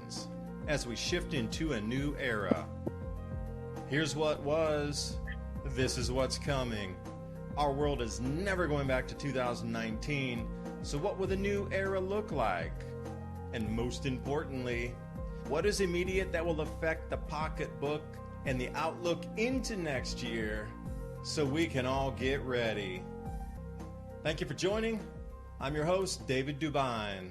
begins as we shift into a new era. Here's what was, this is what's coming. Our world is never going back to 2019, so what will the new era look like? And most importantly, what is immediate that will affect the pocketbook and the outlook into next year so we can all get ready? Thank you for joining. I'm your host, David DuByne.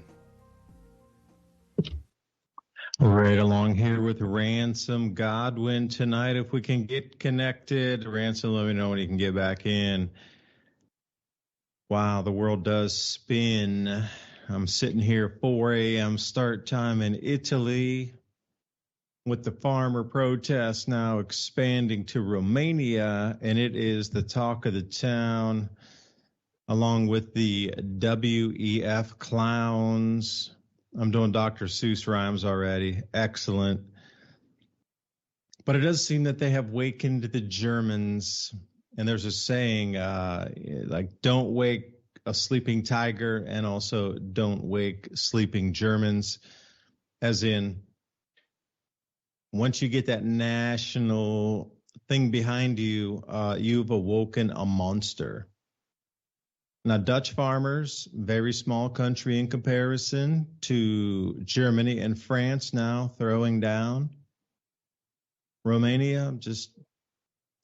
Right along here with Ransom Godwin tonight. If we can get connected, Ransom, let me know when you can get back in. Wow, the world does spin. I'm sitting here 4 a.m. start time in Italy with the farmer protest now expanding to Romania, and it is the talk of the town along with the WEF clowns. I'm doing Dr. Seuss rhymes already. Excellent. But it does seem that they have wakened the Germans. And there's a saying, like, don't wake a sleeping tiger, and also don't wake sleeping Germans. As in, once you get that national thing behind you, you've awoken a monster. Now, Dutch farmers, very small country in comparison to Germany and France now throwing down. Romania, just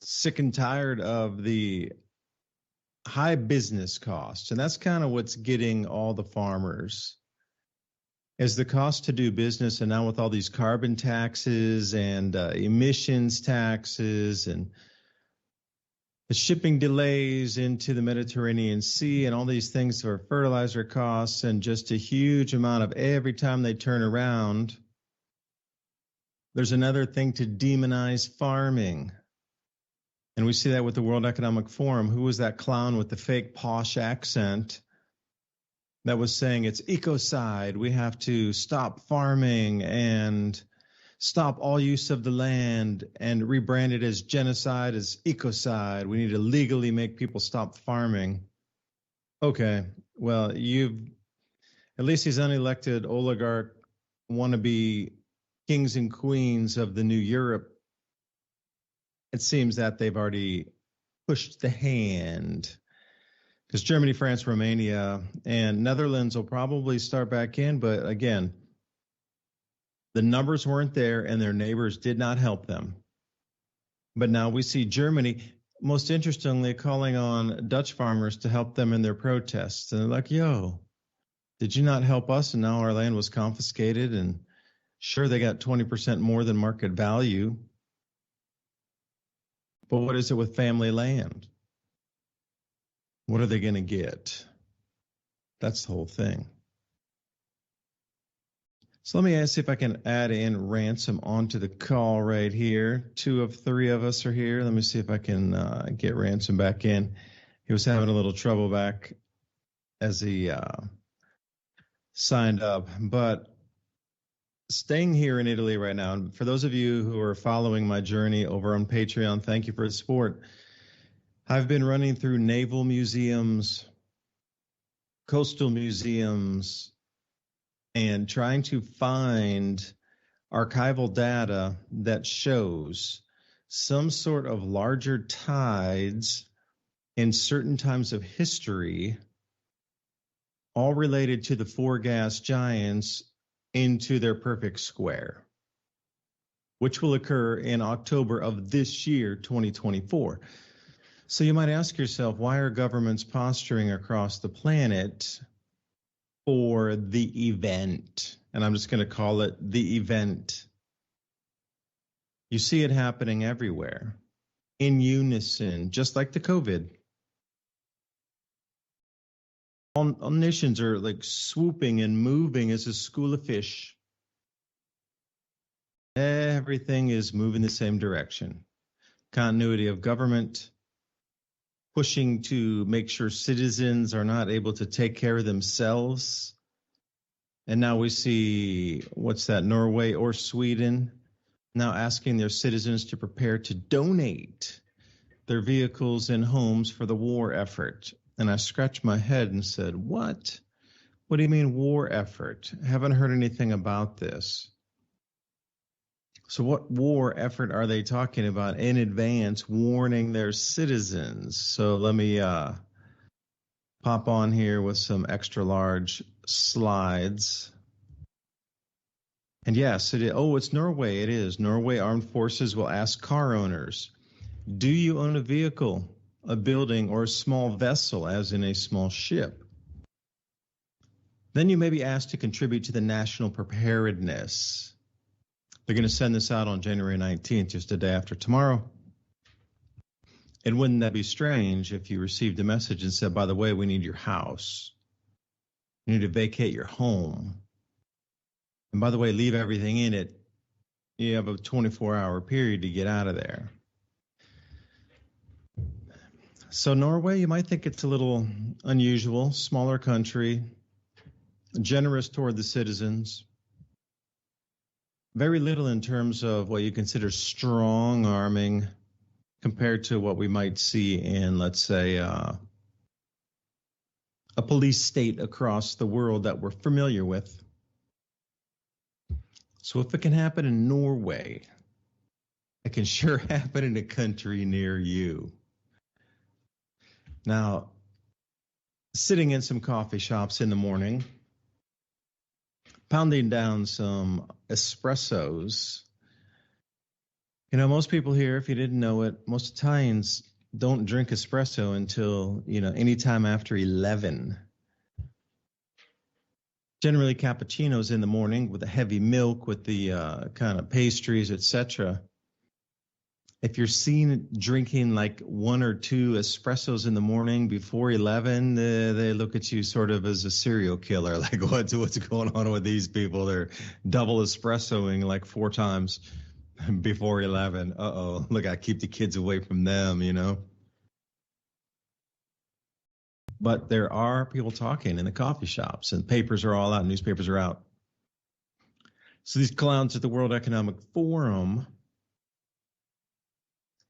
sick and tired of the high business costs. And that's kind of what's getting all the farmers, is the cost to do business. And now with all these carbon taxes and emissions taxes and the shipping delays into the Mediterranean Sea and all these things for fertilizer costs, and just a huge amount of every time they turn around, there's another thing to demonize farming. And we see that with the World Economic Forum. Who was that clown with the fake posh accent that was saying it's ecocide? We have to stop farming and stop all use of the land, and rebrand it as genocide, as ecocide. We need to legally make people stop farming. Okay, well, at least these unelected oligarch wannabe kings and queens of the new Europe, it seems that they've already pushed the hand, because Germany, France, Romania, and Netherlands will probably start back in. But again, the numbers weren't there, and their neighbors did not help them. But now we see Germany, most interestingly, calling on Dutch farmers to help them in their protests. And they're like, yo, did you not help us? And now our land was confiscated. And sure, they got 20% more than market value. But what is it with family land? What are they going to get? That's the whole thing. So let me see if I can add in Ransom onto the call right here. 2 of 3 of us are here. Let me see if I can get Ransom back in. He was having a little trouble back as he signed up. But staying here in Italy right now, and for those of you who are following my journey over on Patreon, thank you for the support. I've been running through naval museums, coastal museums, and trying to find archival data that shows some sort of larger tides in certain times of history, all related to the 4 gas giants into their perfect square, which will occur in October of this year, 2024. So you might ask yourself, why are governments posturing across the planet for the event? And I'm just going to call it the event. You see it happening everywhere in unison, just like the COVID. All nations are like swooping and moving as a school of fish. Everything is moving the same direction. Continuity of government, pushing to make sure citizens are not able to take care of themselves. And now we see, Norway or Sweden, now asking their citizens to prepare to donate their vehicles and homes for the war effort. And I scratched my head and said, what? What do you mean war effort? I haven't heard anything about this. So what war effort are they talking about in advance warning their citizens? So let me pop on here with some extra large slides. And yes, it's Norway. It is. Norway Armed Forces will ask car owners, do you own a vehicle, a building, or a small vessel, as in a small ship? Then you may be asked to contribute to the national preparedness. They're going to send this out on January 19th, just a day after tomorrow. And wouldn't that be strange if you received a message and said, by the way, we need your house. You need to vacate your home. And by the way, leave everything in it. You have a 24-hour period to get out of there. So Norway, you might think it's a little unusual, smaller country, generous toward the citizens. Very little in terms of what you consider strong arming compared to what we might see in, let's say, a police state across the world that we're familiar with. So if it can happen in Norway, it can sure happen in a country near you. Now, sitting in some coffee shops in the morning, pounding down some espressos. You know, most people here, if you didn't know it, most Italians don't drink espresso until, anytime after 11. Generally cappuccinos in the morning with the heavy milk, with the kind of pastries, etc. If you're seen drinking like 1 or 2 espressos in the morning before 11, they look at you sort of as a serial killer. Like, what's going on with these people? They're double espressoing like 4 times before 11. Uh-oh, look, I keep the kids away from them, But there are people talking in the coffee shops, and papers are all out, newspapers are out. So these clowns at the World Economic Forum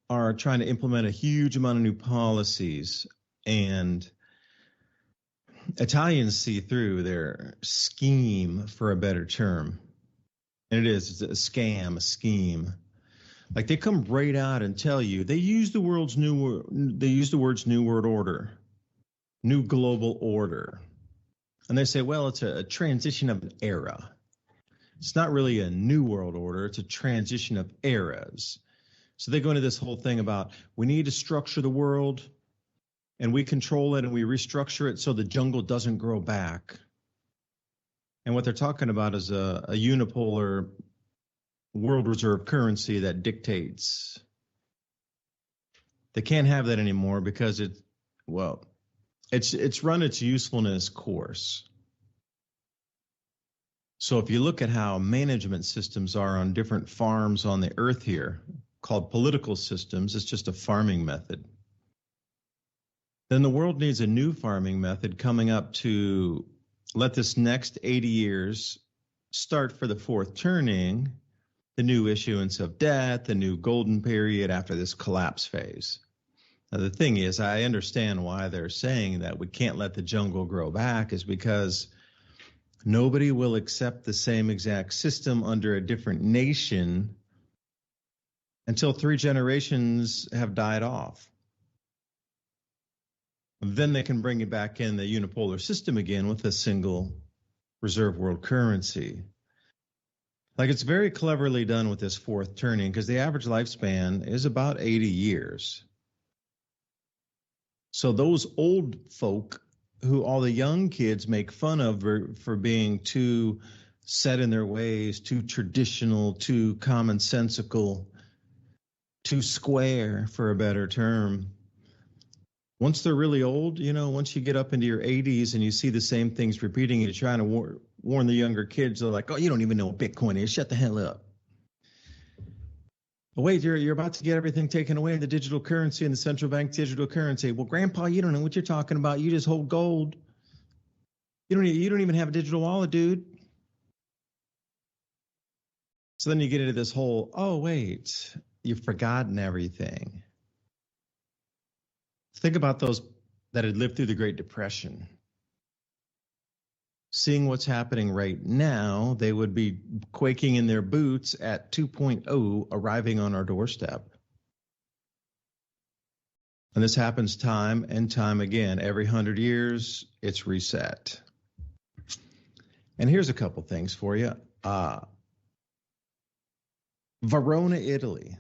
are trying to implement a huge amount of new policies, and Italians see through their scheme, for a better term. And it's a scam, a scheme. Like, they come right out and tell you, they use the words new world order, new global order. And they say, well, it's a transition of an era. It's not really a new world order. It's a transition of eras. So they go into this whole thing about, we need to structure the world, and we control it and we restructure it so the jungle doesn't grow back. And what they're talking about is a unipolar world reserve currency that dictates. They can't have that anymore because it's run its usefulness course. So if you look at how management systems are on different farms on the earth here, called political systems, it's just a farming method. Then the world needs a new farming method coming up to let this next 80 years start for the 4th turning, the new issuance of debt, the new golden period after this collapse phase. Now, the thing is, I understand why they're saying that we can't let the jungle grow back, is because nobody will accept the same exact system under a different nation until 3 generations have died off. Then they can bring it back in the unipolar system again with a single reserve world currency. Like, it's very cleverly done with this 4th turning, because the average lifespan is about 80 years. So those old folk who all the young kids make fun of for being too set in their ways, too traditional, too commonsensical, too square, for a better term. Once they're really old, once you get up into your 80s and you see the same things repeating, you're trying to warn the younger kids. They're like, oh, you don't even know what Bitcoin is. Shut the hell up. But wait, you're about to get everything taken away in the digital currency and the central bank digital currency. Well, Grandpa, you don't know what you're talking about. You just hold gold. You don't even have a digital wallet, dude. So then you get into this whole, oh, wait, you've forgotten everything. Think about those that had lived through the Great Depression. seeing what's happening right now, they would be quaking in their boots at 2.0 arriving on our doorstep. And this happens time and time again. Every 100 years, it's reset. And here's a couple things for you. Verona, Italy.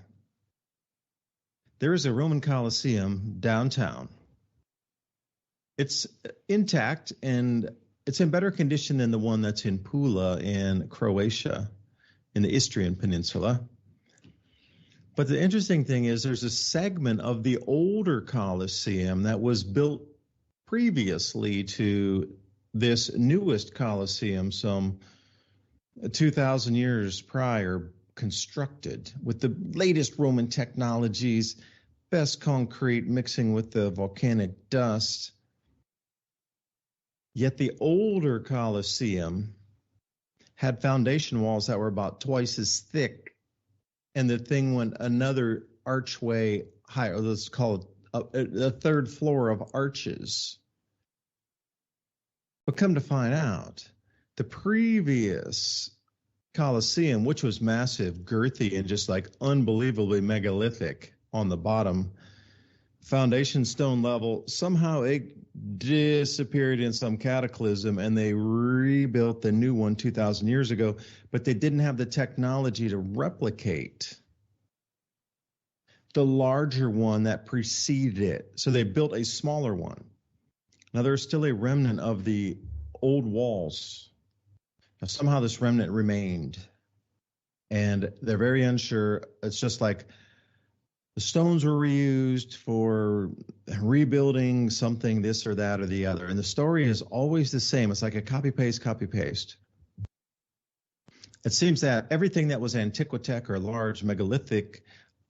There is a Roman Colosseum downtown. It's intact and it's in better condition than the one that's in Pula in Croatia, in the Istrian Peninsula. But the interesting thing is there's a segment of the older Colosseum that was built previously to this newest Colosseum, some 2,000 years prior, constructed with the latest Roman technologies, best concrete mixing with the volcanic dust. Yet the older Colosseum had foundation walls that were about twice as thick, and the thing went another archway higher. Let's call it a third floor of arches. But come to find out, the previous Colosseum, which was massive, girthy, and just like unbelievably megalithic on the bottom, foundation stone level, somehow it disappeared in some cataclysm and they rebuilt the new one 2,000 years ago, but they didn't have the technology to replicate the larger one that preceded it. So they built a smaller one. Now there's still a remnant of the old walls. Now somehow this remnant remained and they're very unsure. It's just like the stones were reused for rebuilding something, this or that or the other. And the story is always the same. It's like a copy, paste, copy, paste. It seems that everything that was antiquitech or large megalithic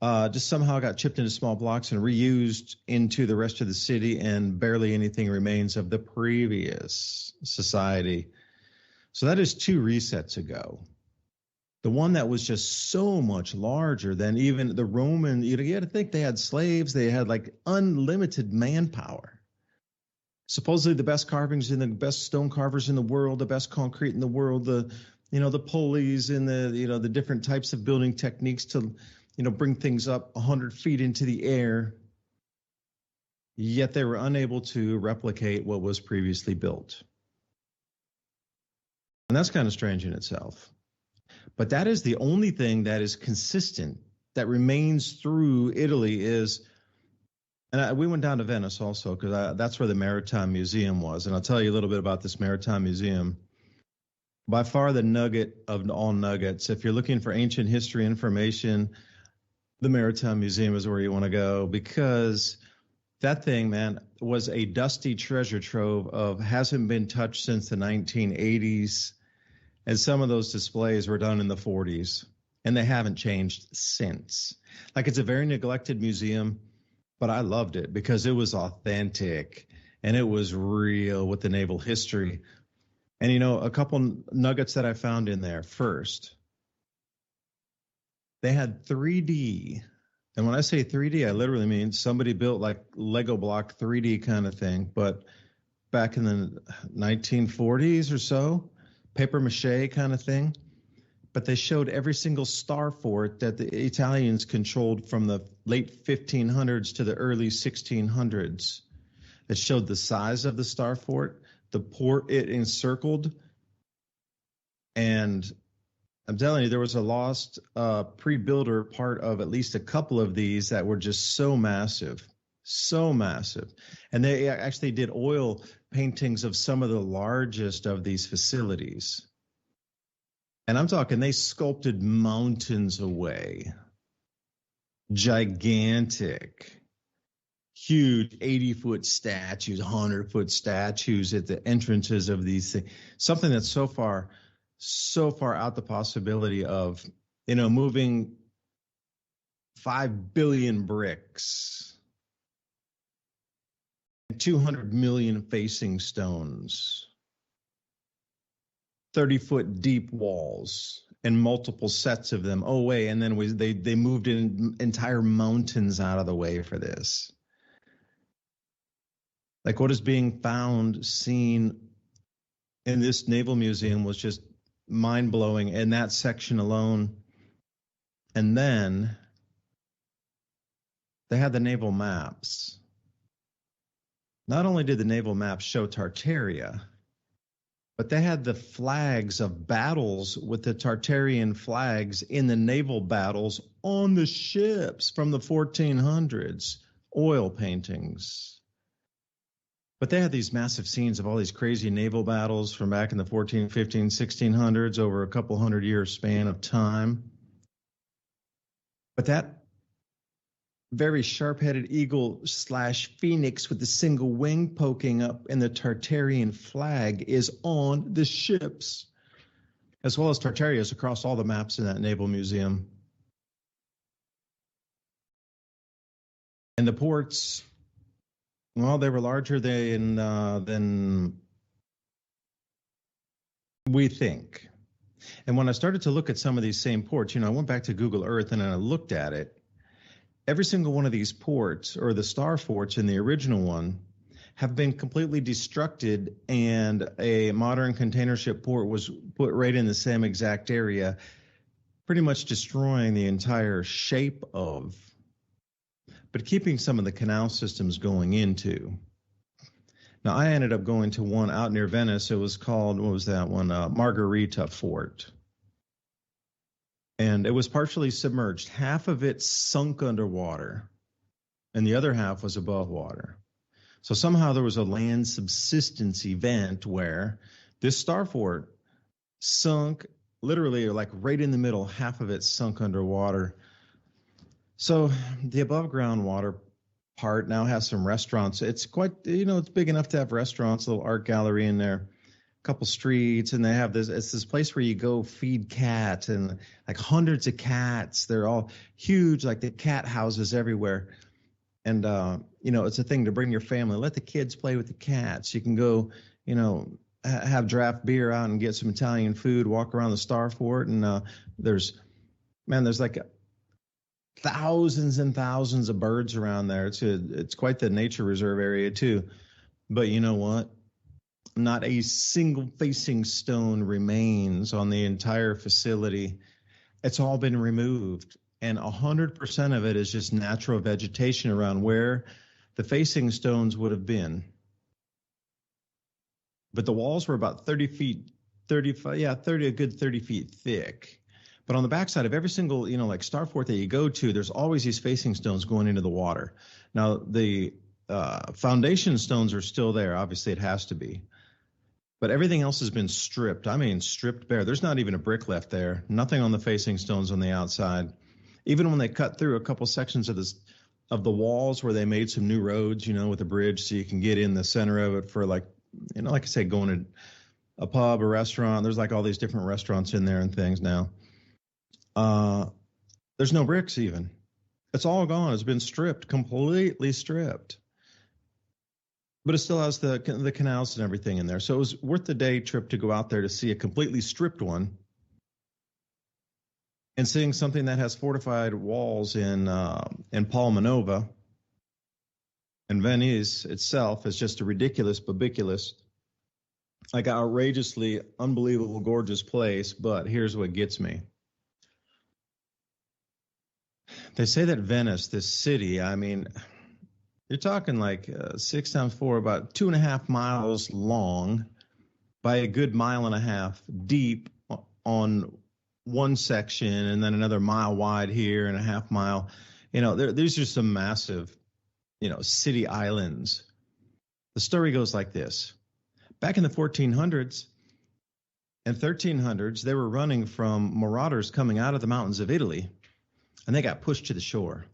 just somehow got chipped into small blocks and reused into the rest of the city, and barely anything remains of the previous society. So that is 2 resets ago. The one that was just so much larger than even the Roman, you had to think they had slaves, they had like unlimited manpower. Supposedly the best carvings and the best stone carvers in the world, the best concrete in the world, the pulleys and the different types of building techniques to, bring things up 100 feet into the air. Yet they were unable to replicate what was previously built. And that's kind of strange in itself. But that is the only thing that is consistent, that remains through Italy is, and we went down to Venice also because that's where the Maritime Museum was. And I'll tell you a little bit about this Maritime Museum. By far the nugget of all nuggets. If you're looking for ancient history information, the Maritime Museum is where you want to go, because that thing, man, was a dusty treasure trove of hasn't been touched since the 1980s. And some of those displays were done in the 40s, and they haven't changed since. Like, it's a very neglected museum, but I loved it because it was authentic and it was real with the naval history. And, a couple nuggets that I found in there. First, they had 3D. And when I say 3D, I literally mean somebody built like Lego block 3D kind of thing. But back in the 1940s or so, paper mache kind of thing, but they showed every single star fort that the Italians controlled from the late 1500s to the early 1600s. It showed the size of the star fort, the port it encircled, and I'm telling you, there was a lost pre-builder part of at least a couple of these that were just so massive. And they actually did oil paintings of some of the largest of these facilities. And I'm talking, they sculpted mountains away. Gigantic, huge 80-foot statues, 100-foot statues at the entrances of these things. Something that's so far out the possibility of, moving 5 billion bricks. 200 million facing stones, 30-foot deep walls, and multiple sets of them. Oh, wait, and then they moved in entire mountains out of the way for this. Like, what is being found, seen, And this Naval Museum was just mind-blowing in that section alone. And then they had the naval maps. Not only did the naval maps show Tartaria, but they had the flags of battles with the Tartarian flags in the naval battles on the ships from the 1400s, oil paintings. But they had these massive scenes of all these crazy naval battles from back in the 14, 15, 1600s over a couple hundred year span of time. But that very sharp-headed eagle / phoenix with the single wing poking up in the Tartarian flag is on the ships, as well as Tartaria's across all the maps in that naval museum. And the ports, well, they were larger than we think. And when I started to look at some of these same ports, I went back to Google Earth and I looked at it. Every single one of these ports, or the star forts in the original one, have been completely destructed, and a modern container ship port was put right in the same exact area, pretty much destroying the entire shape of, but keeping some of the canal systems going into. Now, I ended up going to one out near Venice. It was called, what was that one? Margherita Fort. And it was partially submerged. Half of it sunk underwater, and the other half was above water. So somehow there was a land subsidence event where this star fort sunk, literally like right in the middle, half of it sunk underwater. So the above ground water part now has some restaurants. It's quite, it's big enough to have restaurants, a little art gallery in there, a couple streets, and they have it's this place where you go feed cats, and like hundreds of cats. They're all huge, like the cat houses everywhere. And, it's a thing to bring your family. Let the kids play with the cats. You can go, have draft beer out and get some Italian food, walk around the Star Fort. And there's like thousands and thousands of birds around there. It's quite the nature reserve area too. But you know what? Not a single facing stone remains on the entire facility. It's all been removed. And 100% of it is just natural vegetation around where the facing stones would have been. But the walls were about 30 feet, a good 30 feet thick. But on the backside of every single, like Star Fort that you go to, there's always these facing stones going into the water. Now, the foundation stones are still there. Obviously, it has to be. But everything else has been stripped. I mean, stripped bare. There's not even a brick left there. Nothing on the facing stones on the outside. Even when they cut through a couple sections of the walls where they made some new roads, with a bridge so you can get in the center of it for like I said, going to a pub, a restaurant. There's like all these different restaurants in there and things now. There's no bricks even. It's all gone. It's been stripped, completely stripped. But it still has the canals and everything in there. So it was worth the day trip to go out there to see a completely stripped one. And seeing something that has fortified walls in Palmanova and Venice itself is just a ridiculous, like outrageously unbelievable, gorgeous place. But here's what gets me. They say that Venice, this city, I mean, you're talking like 6 times 4, about 2.5 miles long by a good 1.5 miles deep on one section, and then another mile wide here and a half mile. These are some massive, city islands. The story goes like this. Back in the 1400s and 1300s, they were running from marauders coming out of the mountains of Italy, and they got pushed to the shore.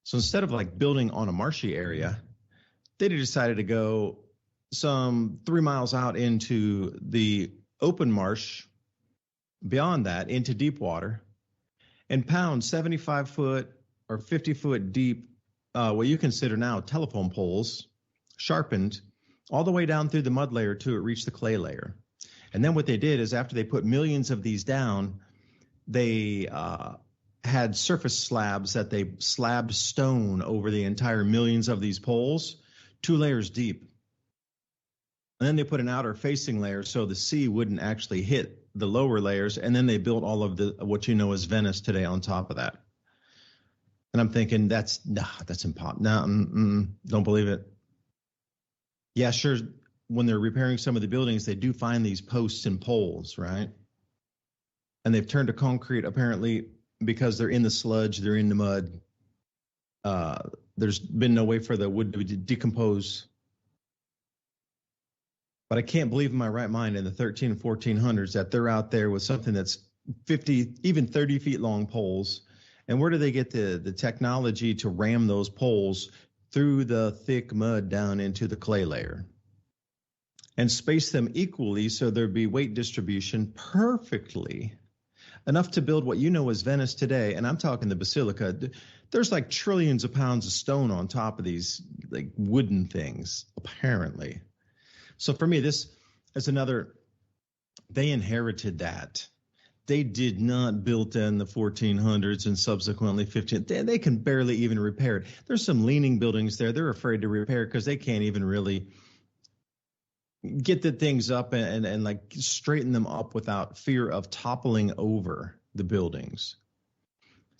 So instead of like building on a marshy area, they decided to go some 3 miles out into the open marsh, beyond that into deep water, and pound 75-foot or 50-foot deep, what you consider now telephone poles, sharpened all the way down through the mud layer till it reached the clay layer. And then what they did is after they put millions of these down, they had surface slabs that they slabbed stone over the entire millions of these poles, 2 layers deep. And then they put an outer facing layer so the sea wouldn't actually hit the lower layers. And then they built all of the what you know as Venice today on top of that. And I'm thinking that's impossible. No, don't believe it. Yeah, sure. When they're repairing some of the buildings, they do find these posts and poles, right? And they've turned to concrete apparently because they're in the sludge, they're in the mud. There's been no way for the wood to decompose. But I can't believe in my right mind in the 13 and 1400s that they're out there with something that's 50, even 30 feet long poles. And where do they get the technology to ram those poles through the thick mud down into the clay layer and space them equally so there'd be weight distribution perfectly enough to build what you know as Venice today? And I'm talking the Basilica. There's like trillions of pounds of stone on top of these like wooden things, apparently. So for me, this is another, they inherited that. They did not build in the 1400s and subsequently 15. They can barely even repair it. There's some leaning buildings there. They're afraid to repair because they can't even really get the things up and like straighten them up without fear of toppling over the buildings.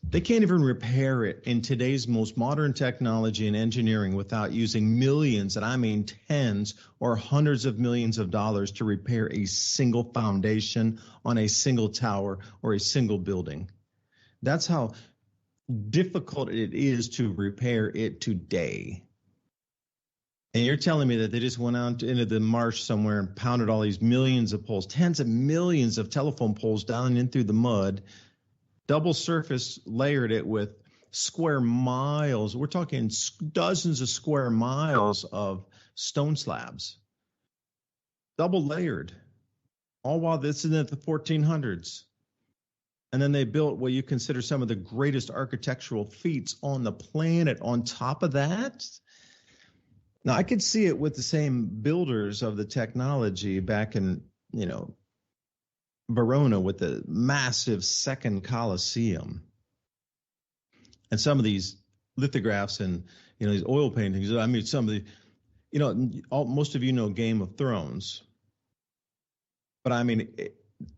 They can't even repair it in today's most modern technology and engineering without using millions, and I mean tens or hundreds of millions of dollars to repair a single foundation on a single tower or a single building. That's how difficult it is to repair it today. And you're telling me that they just went out into the marsh somewhere and pounded all these millions of poles, tens of millions of telephone poles down in through the mud, double surface layered it with square miles. We're talking dozens of square miles of stone slabs, double layered, all while this is in the 1400s. And then they built what you consider some of the greatest architectural feats on the planet on top of that. Now, I could see it with the same builders of the technology back in, Verona with the massive second Colosseum. And some of these lithographs and, these oil paintings, I mean, some of the, most of you know Game of Thrones. But I mean,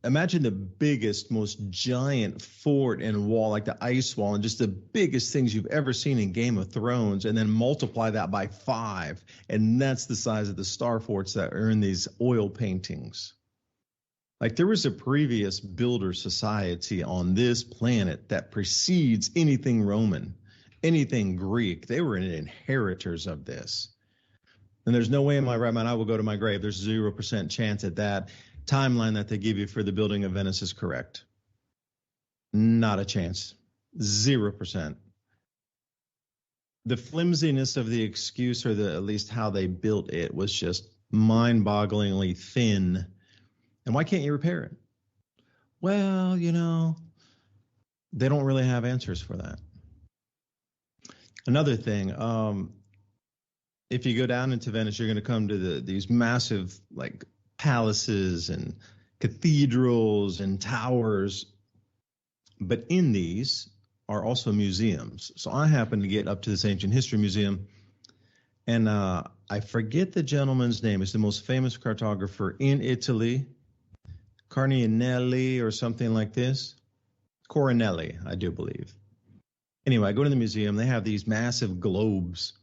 imagine the biggest, most giant fort and wall, like the ice wall, and just the biggest things you've ever seen in Game of Thrones, and then multiply that by 5. And that's the size of the star forts that are in these oil paintings. Like there was a previous builder society on this planet that precedes anything Roman, anything Greek. They were inheritors of this. And there's no way in my right mind I will go to my grave. There's 0% chance that that timeline that they give you for the building of Venice is correct. Not a chance. 0%. The flimsiness of the excuse, or at least how they built it, was just mind-bogglingly thin. And why can't you repair it? Well, they don't really have answers for that. Another thing, if you go down into Venice, you're going to come to these massive like palaces and cathedrals and towers. But in these are also museums. So I happened to get up to this ancient history museum, and I forget the gentleman's name. It's the most famous cartographer in Italy. Carnianelli or something like this. Coronelli, I do believe. Anyway, I go to the museum. They have these massive globes,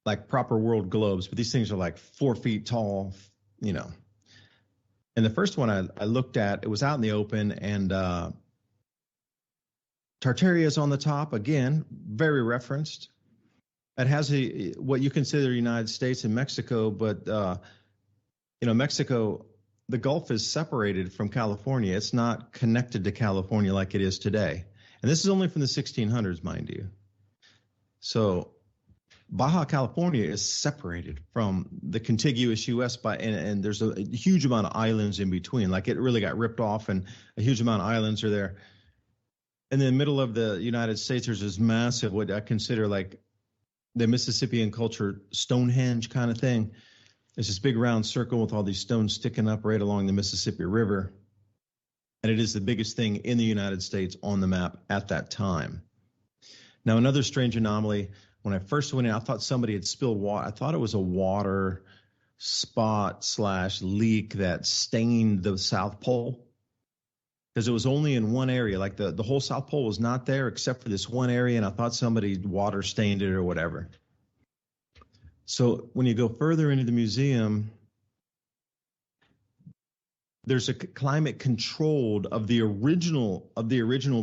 like proper world globes, but these things are like 4 feet tall, And the first one I looked at, it was out in the open, and Tartaria's on the top, again, very referenced. It has what you consider the United States and Mexico, but, Mexico, the Gulf is separated from California. It's not connected to California like it is today. And this is only from the 1600s, mind you. So Baja California is separated from the contiguous U.S. and there's a huge amount of islands in between. Like it really got ripped off, and a huge amount of islands are there. In the middle of the United States, there's this massive, what I consider like the Mississippian culture Stonehenge kind of thing. It's this big round circle with all these stones sticking up right along the Mississippi River. And it is the biggest thing in the United States on the map at that time. Now, another strange anomaly, when I first went in, I thought somebody had spilled water. I thought it was a water spot/leak that stained the South Pole, because it was only in one area. Like the whole South Pole was not there except for this one area, and I thought somebody water stained it or whatever. So when you go further into the museum, there's a climate controlled of the original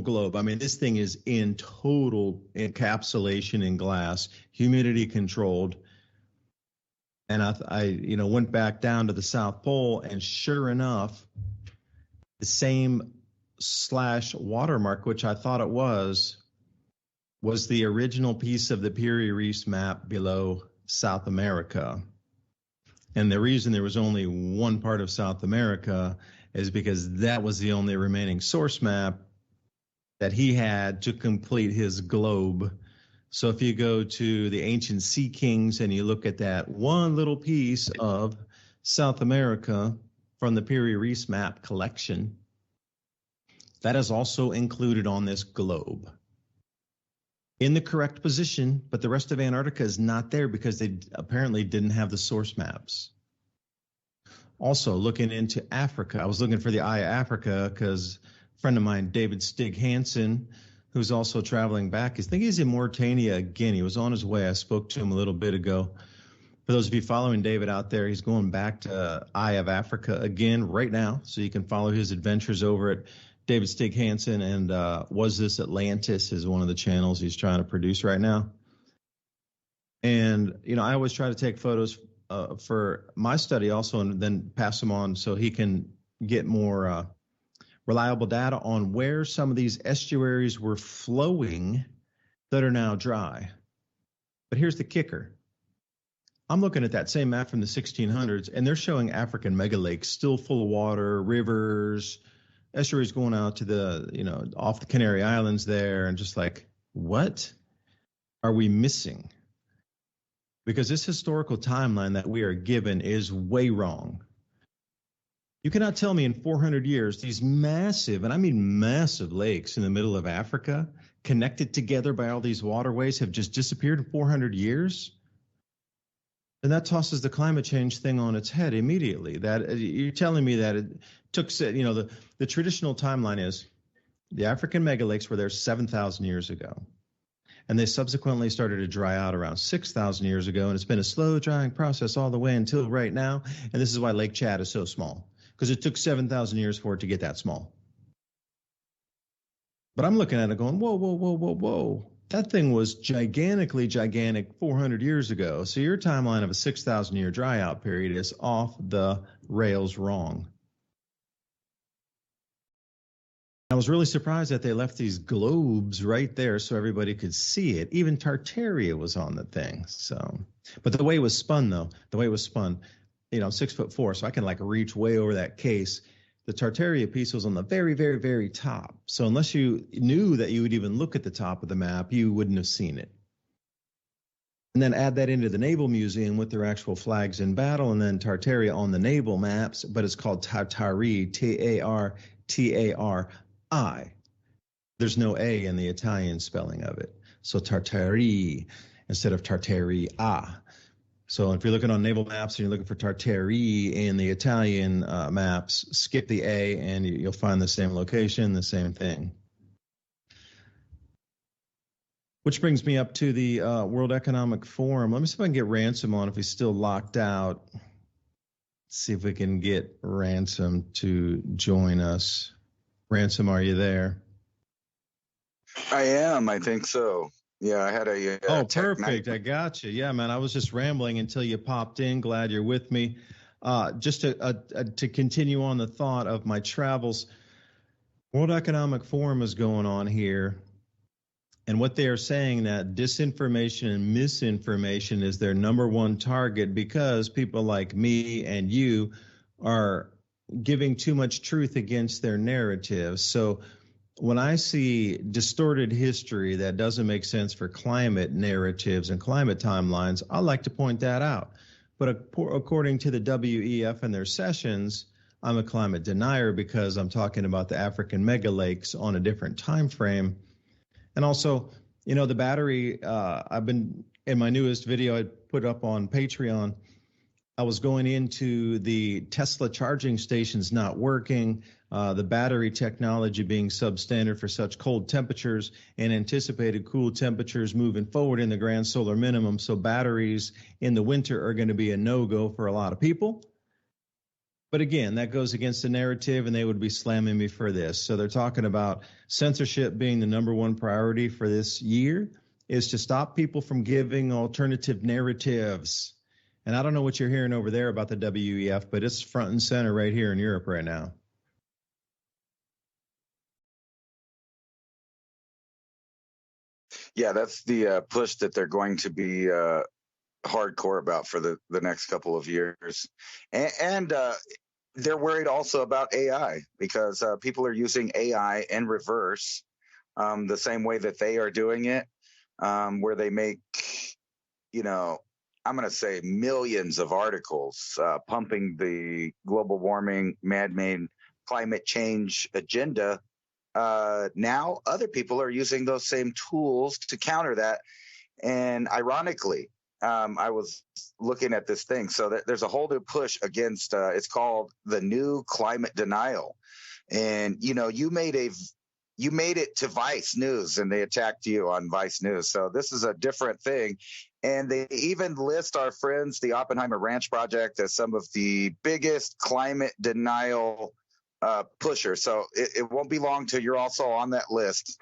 globe. I mean, this thing is in total encapsulation in glass, humidity controlled. And I went back down to the South Pole, and sure enough, the same /watermark, which I thought it was the original piece of the Piri Reis map below South America. And the reason there was only one part of South America is because that was the only remaining source map that he had to complete his globe. So if you go to the ancient Sea Kings and you look at that one little piece of South America from the Piri Reis map collection, that is also included on this globe in the correct position, but the rest of Antarctica is not there because they apparently didn't have the source maps. Also, looking into Africa, I was looking for the Eye of Africa because a friend of mine, David Stig Hansen, who's also traveling back, I think he's in Mauritania again. He was on his way. I spoke to him a little bit ago. For those of you following David out there, he's going back to Eye of Africa again right now, so you can follow his adventures over at David Stig Hansen, and Was This Atlantis is one of the channels he's trying to produce right now. And, I always try to take photos for my study also, and then pass them on so he can get more reliable data on where some of these estuaries were flowing that are now dry. But here's the kicker. I'm looking at that same map from the 1600s, and they're showing African megalakes still full of water, rivers, estuaries going out to the, off the Canary Islands there, and just like, what are we missing? Because this historical timeline that we are given is way wrong. You cannot tell me in 400 years, these massive, and I mean massive lakes in the middle of Africa, connected together by all these waterways, have just disappeared in 400 years? And that tosses the climate change thing on its head immediately. That you're telling me that it took, the traditional timeline is the African megalakes were there 7,000 years ago. And they subsequently started to dry out around 6,000 years ago. And it's been a slow drying process all the way until right now. And this is why Lake Chad is so small, because it took 7,000 years for it to get that small. But I'm looking at it going, whoa, whoa, whoa, whoa, whoa. That thing was gigantic 400 years ago. So your timeline of a 6,000 year dry out period is off the rails wrong. I was really surprised that they left these globes right there so everybody could see it. Even Tartaria was on the thing. So, but the way it was spun, though, I'm 6'4", so I can reach way over that case. The Tartaria piece was on the very, very, very top. So unless you knew that you would even look at the top of the map, you wouldn't have seen it. And then add that into the Naval Museum with their actual flags in battle, and then Tartaria on the naval maps, but it's called Tartari, Tartari. There's no A in the Italian spelling of it. So Tartari instead of Tartaria. So if you're looking on naval maps and you're looking for Tartari in the Italian maps, skip the A and you'll find the same location, the same thing. Which brings me up to the World Economic Forum. Let me see if I can get Ransom on if he's still locked out. See if we can get Ransom to join us. Ransom, are you there? I am. I think so. Yeah, I had a oh, perfect. I got you. Yeah, man. I was just rambling until you popped in. Glad you're with me. Just to continue on the thought of my travels, World Economic Forum is going on here. And what they are saying that disinformation and misinformation is their number one target because people like me and you are giving too much truth against their narrative. So when I see distorted history that doesn't make sense for climate narratives and climate timelines, I like to point that out. But according to the WEF and their sessions, I'm a climate denier because I'm talking about the African megalakes on a different time frame. And also, the battery, I've been in my newest video I put up on Patreon, I was going into the Tesla charging stations not working, the battery technology being substandard for such cold temperatures, and anticipated cool temperatures moving forward in the grand solar minimum. So batteries in the winter are going to be a no-go for a lot of people. But again, that goes against the narrative, and they would be slamming me for this. So they're talking about censorship being the number one priority for this year is to stop people from giving alternative narratives. And I don't know what you're hearing over there about the WEF, but it's front and center right here in Europe right now. Yeah, that's the push that they're going to be hardcore about for the next couple of years. And they're worried also about AI because people are using AI in reverse the same way that they are doing it, where they make, I'm going to say millions of articles pumping the global warming, man-made climate change agenda. Now other people are using those same tools to counter that. And ironically, I was looking at this thing. So there's a whole new push against, it's called the new climate denial. And, you made it to Vice News and they attacked you on Vice News. So this is a different thing. And they even list our friends, the Oppenheimer Ranch Project, as some of the biggest climate denial pushers. So it won't be long till you're also on that list.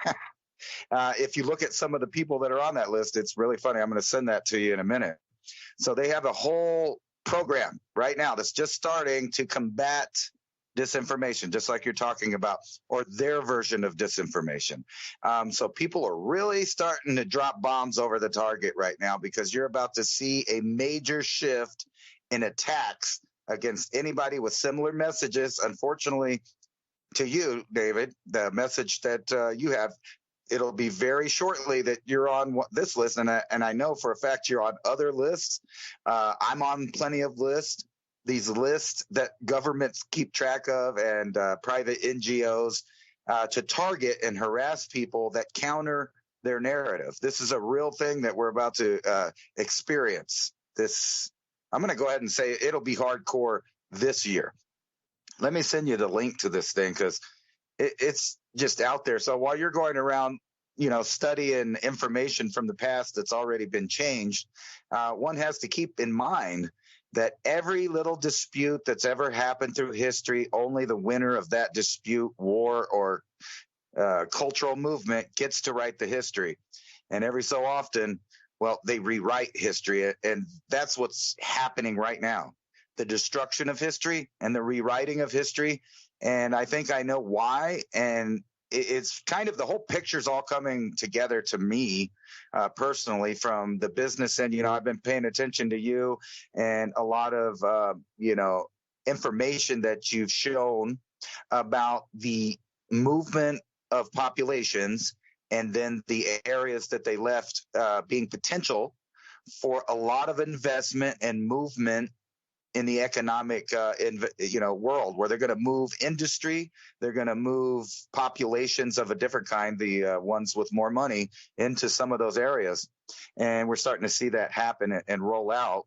If you look at some of the people that are on that list, it's really funny. I'm going to send that to you in a minute. So they have a whole program right now that's just starting to combat disinformation, just like you're talking about, or their version of disinformation. So people are really starting to drop bombs over the target right now because you're about to see a major shift in attacks against anybody with similar messages. Unfortunately, to you, David, the message that you have, it'll be very shortly that you're on this list. And I know for a fact you're on other lists. I'm on plenty of lists. These lists that governments keep track of and private NGOs to target and harass people that counter their narrative. This is a real thing that we're about to experience. I'm going to go ahead and say it'll be hardcore this year. Let me send you the link to this thing because it's just out there. So while you're going around, studying information from the past that's already been changed, one has to keep in mind that every little dispute that's ever happened through history, only the winner of that dispute, war, or cultural movement gets to write the history. And every so often, they rewrite history. And that's what's happening right now. The destruction of history and the rewriting of history. And I think I know why. And it's kind of the whole picture's all coming together to me personally from the business end. I've been paying attention to you and a lot of, information that you've shown about the movement of populations and then the areas that they left being potential for a lot of investment and movement in the economic, world where they're going to move industry, they're going to move populations of a different kind, the ones with more money, into some of those areas. And we're starting to see that happen and roll out.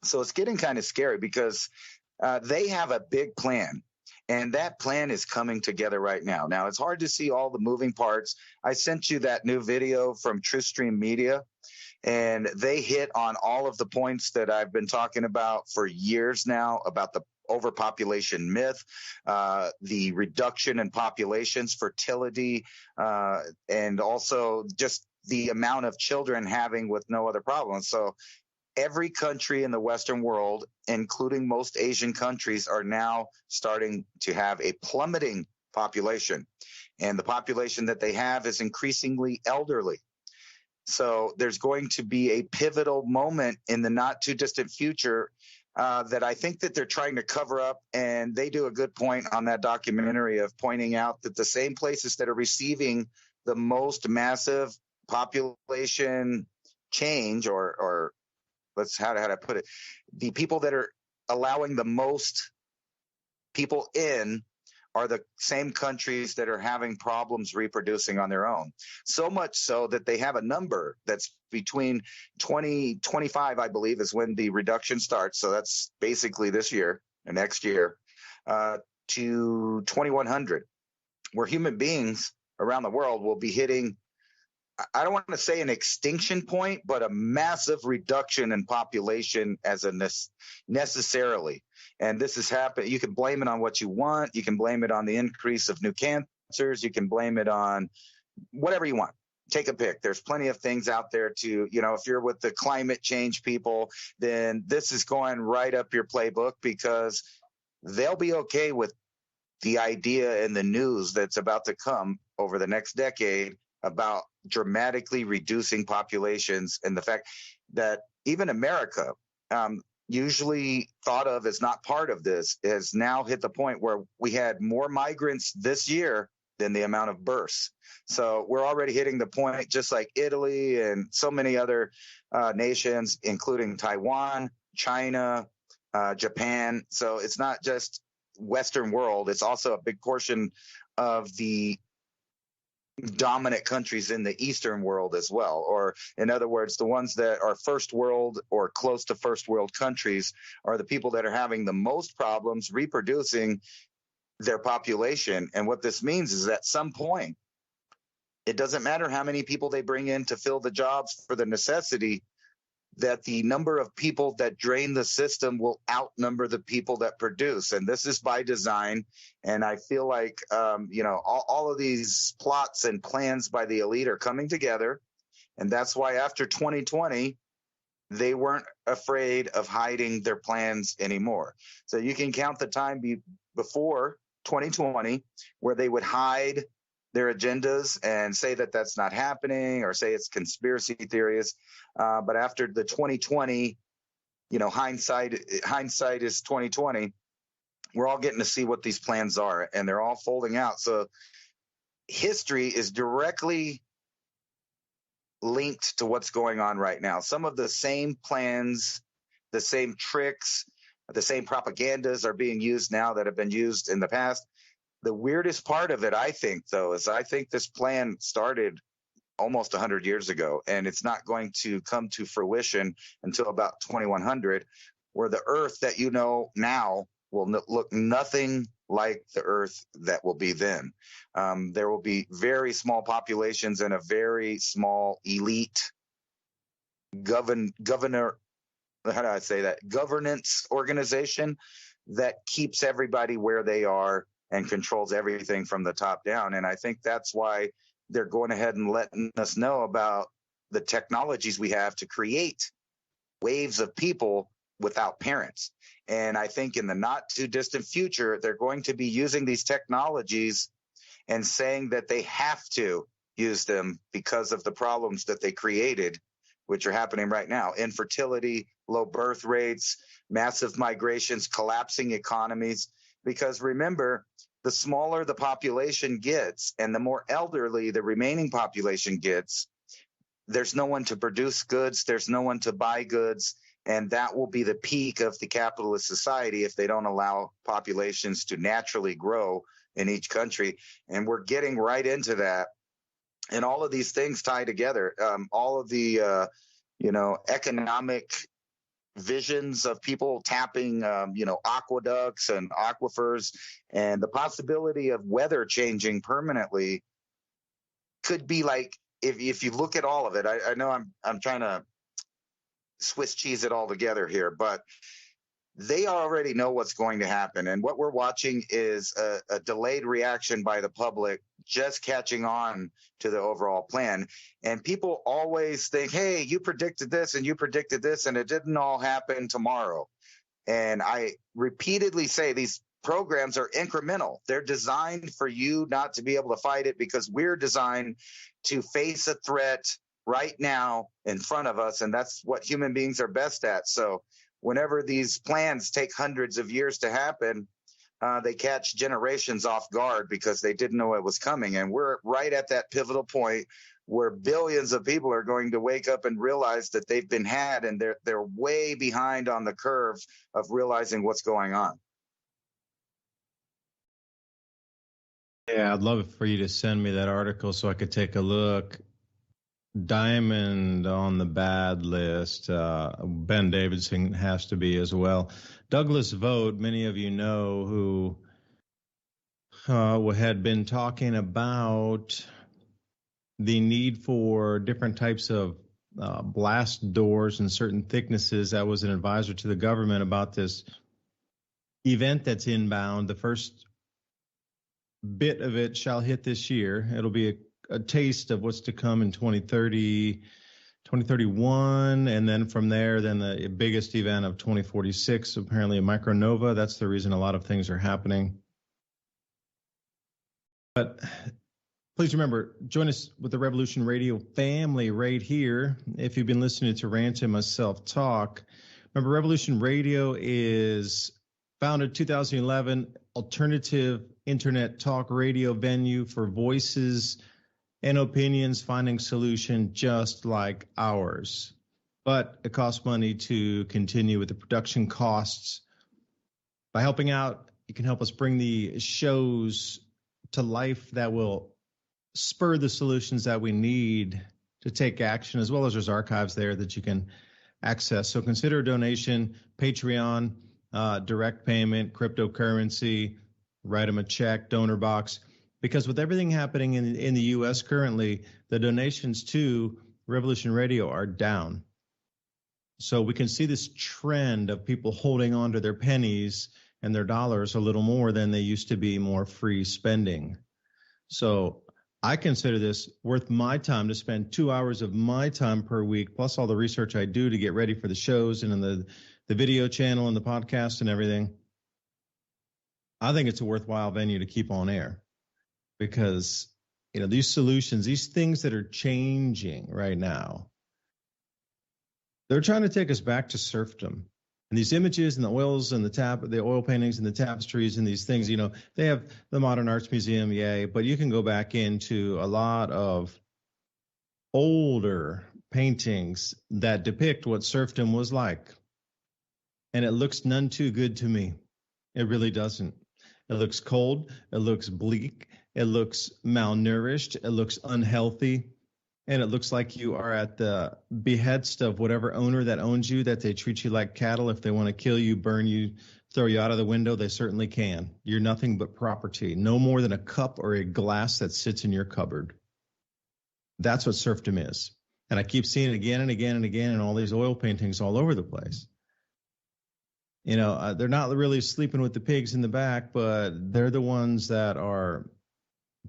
So it's getting kind of scary because they have a big plan. And that plan is coming together right now. Now, it's hard to see all the moving parts. I sent you that new video from TrueStream Media. And they hit on all of the points that I've been talking about for years now about the overpopulation myth, the reduction in populations, fertility, and also just the amount of children having with no other problems. So every country in the Western world, including most Asian countries, are now starting to have a plummeting population. And the population that they have is increasingly elderly. So there's going to be a pivotal moment in the not too distant future that I think that they're trying to cover up. And they do a good point on that documentary of pointing out that the same places that are receiving the most massive population change or how do I put it? The people that are allowing the most people in are the same countries that are having problems reproducing on their own. So much so that they have a number that's between 2025, I believe, is when the reduction starts. So that's basically this year and next year, to 2100, where human beings around the world will be hitting, I don't want to say an extinction point, but a massive reduction in population as a necessarily. And this has happened. You can blame it on what you want. You can blame it on the increase of new cancers. You can blame it on whatever you want. Take a pick. There's plenty of things out there to, if you're with the climate change people, then this is going right up your playbook, because they'll be okay with the idea and the news that's about to come over the next decade about dramatically reducing populations, and the fact that even America, usually thought of as not part of this, has now hit the point where we had more migrants this year than the amount of births. So we're already hitting the point, just like Italy and so many other nations, including Taiwan, China, Japan. So it's not just Western world, it's also a big portion of the dominant countries in the Eastern world as well. Or in other words, the ones that are first world or close to first world countries are the people that are having the most problems reproducing their population. And what this means is at some point, it doesn't matter how many people they bring in to fill the jobs for the necessity, that the number of people that drain the system will outnumber the people that produce. And this is by design. And I feel like, all of these plots and plans by the elite are coming together. And that's why after 2020, they weren't afraid of hiding their plans anymore. So you can count the time before 2020 where they would hide their agendas and say that that's not happening, or say it's conspiracy theories. But after the 2020, hindsight is 2020. We're all getting to see what these plans are, and they're all folding out. So history is directly linked to what's going on right now. Some of the same plans, the same tricks, the same propagandas are being used now that have been used in the past. The weirdest part of it, I think, though, is I think this plan started almost 100 years ago, and it's not going to come to fruition until about 2100, where the Earth that you know now will look nothing like the Earth that will be then. There will be very small populations and a very small elite governance organization that keeps everybody where they are and controls everything from the top down. And I think that's why they're going ahead and letting us know about the technologies we have to create waves of people without parents. And I think in the not too distant future, they're going to be using these technologies and saying that they have to use them because of the problems that they created, which are happening right now. Infertility, low birth rates, massive migrations, collapsing economies. Because remember, the smaller the population gets and the more elderly the remaining population gets, there's no one to produce goods, there's no one to buy goods, and that will be the peak of the capitalist society if they don't allow populations to naturally grow in each country. And we're getting right into that. And all of these things tie together. All of the, economic visions of people tapping, aqueducts and aquifers, and the possibility of weather changing permanently could be like, if you look at all of it, I know I'm trying to Swiss cheese it all together here, but they already know what's going to happen. And what we're watching is a delayed reaction by the public just catching on to the overall plan. And people always think, hey, you predicted this and you predicted this, and it didn't all happen tomorrow. And I repeatedly say these programs are incremental. They're designed for you not to be able to fight it, because we're designed to face a threat right now in front of us. And that's what human beings are best at. So whenever these plans take hundreds of years to happen, they catch generations off guard because they didn't know it was coming. And we're right at that pivotal point where billions of people are going to wake up and realize that they've been had, and they're way behind on the curve of realizing what's going on. Yeah, I'd love for you to send me that article so I could take a look. Diamond on the bad list. Ben Davidson has to be as well. Douglas Vogt, many of you know, who had been talking about the need for different types of blast doors and certain thicknesses. I was an advisor to the government about this event that's inbound. The first bit of it shall hit this year. It'll be a taste of what's to come in 2030, 2031, and then from there, then the biggest event of 2046, apparently a micronova. That's the reason a lot of things are happening. But please remember, join us with the Revolution Radio family right here. If you've been listening to Rant and myself talk, remember Revolution Radio is founded 2011, alternative internet talk radio venue for voices and opinions finding solution just like ours. But it costs money to continue with the production costs. By helping out, you can help us bring the shows to life that will spur the solutions that we need to take action, as well as there's archives there that you can access. So consider a donation, Patreon, direct payment, cryptocurrency, write them a check, donor box. Because with everything happening in the U.S. currently, the donations to Revolution Radio are down. So we can see this trend of people holding on to their pennies and their dollars a little more than they used to be, more free spending. So I consider this worth my time to spend 2 hours of my time per week, plus all the research I do to get ready for the shows and in the video channel and the podcast and everything. I think it's a worthwhile venue to keep on air because, you know, these solutions, these things that are changing right now, they're trying to take us back to serfdom. And these images and the oils and the oil paintings and the tapestries and these things, you know, they have the Modern Arts Museum, yay, but you can go back into a lot of older paintings that depict what serfdom was like. And it looks none too good to me. It really doesn't. It looks cold. It looks bleak. It looks malnourished. It looks unhealthy. And it looks like you are at the behest of whatever owner that owns you, that they treat you like cattle. If they want to kill you, burn you, throw you out of the window, they certainly can. You're nothing but property, no more than a cup or a glass that sits in your cupboard. That's what serfdom is. And I keep seeing it again and again and again in all these oil paintings all over the place. You know, they're not really sleeping with the pigs in the back, but they're the ones that are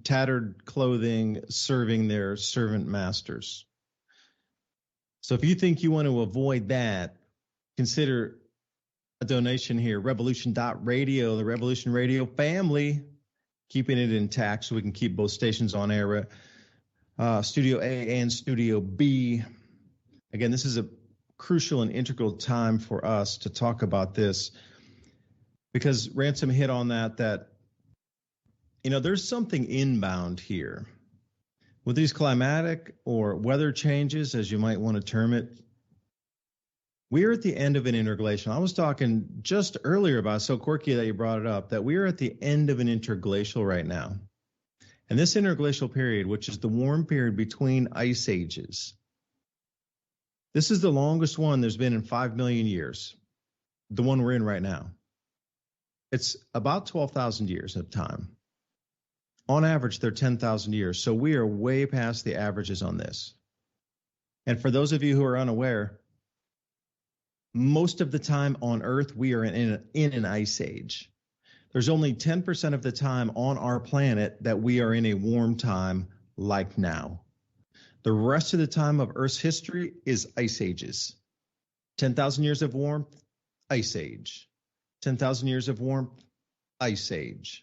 tattered clothing serving their servant masters. So if you think you want to avoid that, consider a donation here, revolution.radio, the Revolution Radio family, keeping it intact so we can keep both stations on air, Studio A and Studio B. Again, this is a crucial and integral time for us to talk about this because Ransom hit on that you know, there's something inbound here. With these climatic or weather changes, as you might want to term it, we're at the end of an interglacial. I was talking just earlier about, so quirky that you brought it up, that we're at the end of an interglacial right now. And this interglacial period, which is the warm period between ice ages, this is the longest one there's been in 5 million years, the one we're in right now. It's about 12,000 years of time. On average, they're 10,000 years. So we are way past the averages on this. And for those of you who are unaware, most of the time on Earth, we are in an ice age. There's only 10% of the time on our planet that we are in a warm time like now. The rest of the time of Earth's history is ice ages. 10,000 years of warmth, ice age. 10,000 years of warmth, ice age.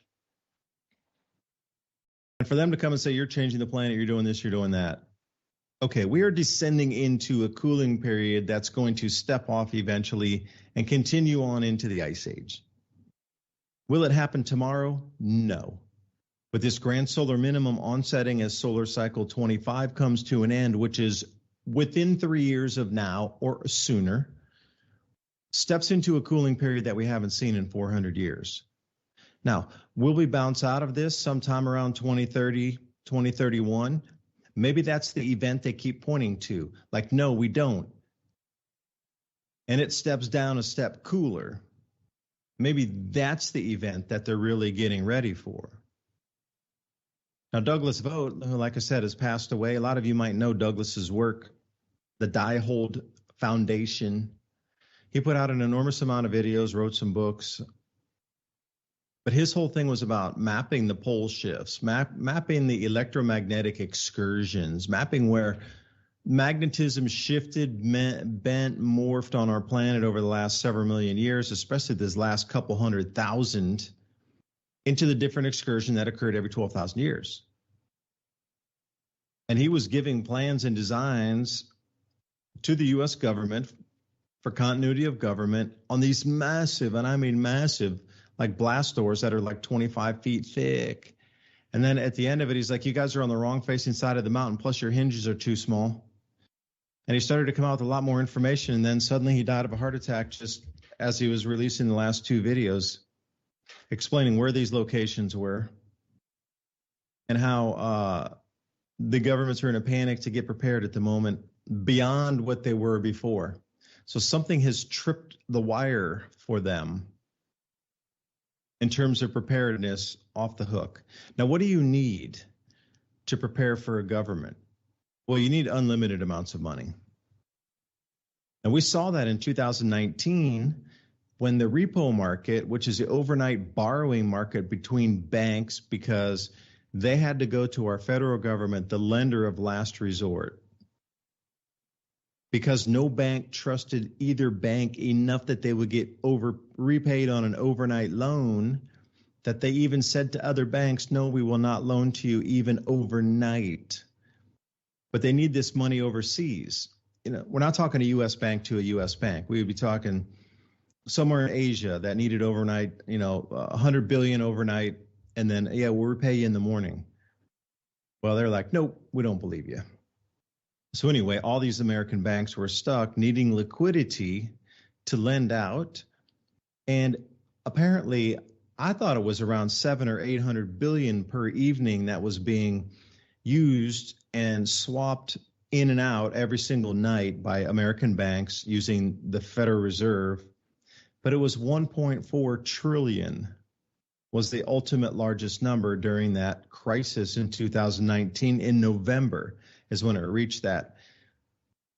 And for them to come and say, you're changing the planet, you're doing this, you're doing that. Okay, we are descending into a cooling period that's going to step off eventually and continue on into the ice age. Will it happen tomorrow? No. But this grand solar minimum onsetting as solar cycle 25 comes to an end, which is within 3 years of now or sooner, steps into a cooling period that we haven't seen in 400 years. Now, will we bounce out of this sometime around 2030, 2031? Maybe that's the event they keep pointing to. Like, no, we don't. And it steps down a step cooler. Maybe that's the event that they're really getting ready for. Now, Douglas Vogt, who, like I said, has passed away. A lot of you might know Douglas's work, the Diehold Foundation. He put out an enormous amount of videos, wrote some books. But his whole thing was about mapping the pole shifts, mapping the electromagnetic excursions, mapping where magnetism shifted, bent, morphed on our planet over the last several million years, especially this last couple 100,000, into the different excursion that occurred every 12,000 years. And he was giving plans and designs to the U.S. government for continuity of government on these massive, and I mean massive, like blast doors that are like 25 feet thick. And then at the end of it, he's like, you guys are on the wrong facing side of the mountain, plus your hinges are too small. And he started to come out with a lot more information, and then suddenly he died of a heart attack just as he was releasing the last two videos explaining where these locations were and how the governments are in a panic to get prepared at the moment beyond what they were before. So something has tripped the wire for them in terms of preparedness off the hook. Now, what do you need to prepare for a government? Well, you need unlimited amounts of money. And we saw that in 2019 when the repo market, which is the overnight borrowing market between banks, because they had to go to our federal government, the lender of last resort, because no bank trusted either bank enough that they would get repaid on an overnight loan, that they even said to other banks, no, we will not loan to you even overnight. But they need this money overseas. You know, we're not talking a U.S. bank to a U.S. bank. We would be talking somewhere in Asia that needed overnight, $100 billion overnight, and then, yeah, we'll repay you in the morning. Well, they're like, nope, we don't believe you. So anyway, all these American banks were stuck needing liquidity to lend out. And apparently, I thought it was around 700 or 800 billion per evening that was being used and swapped in and out every single night by American banks using the Federal Reserve. But it was 1.4 trillion was the ultimate largest number during that crisis in 2019 in November. Is when it reached that.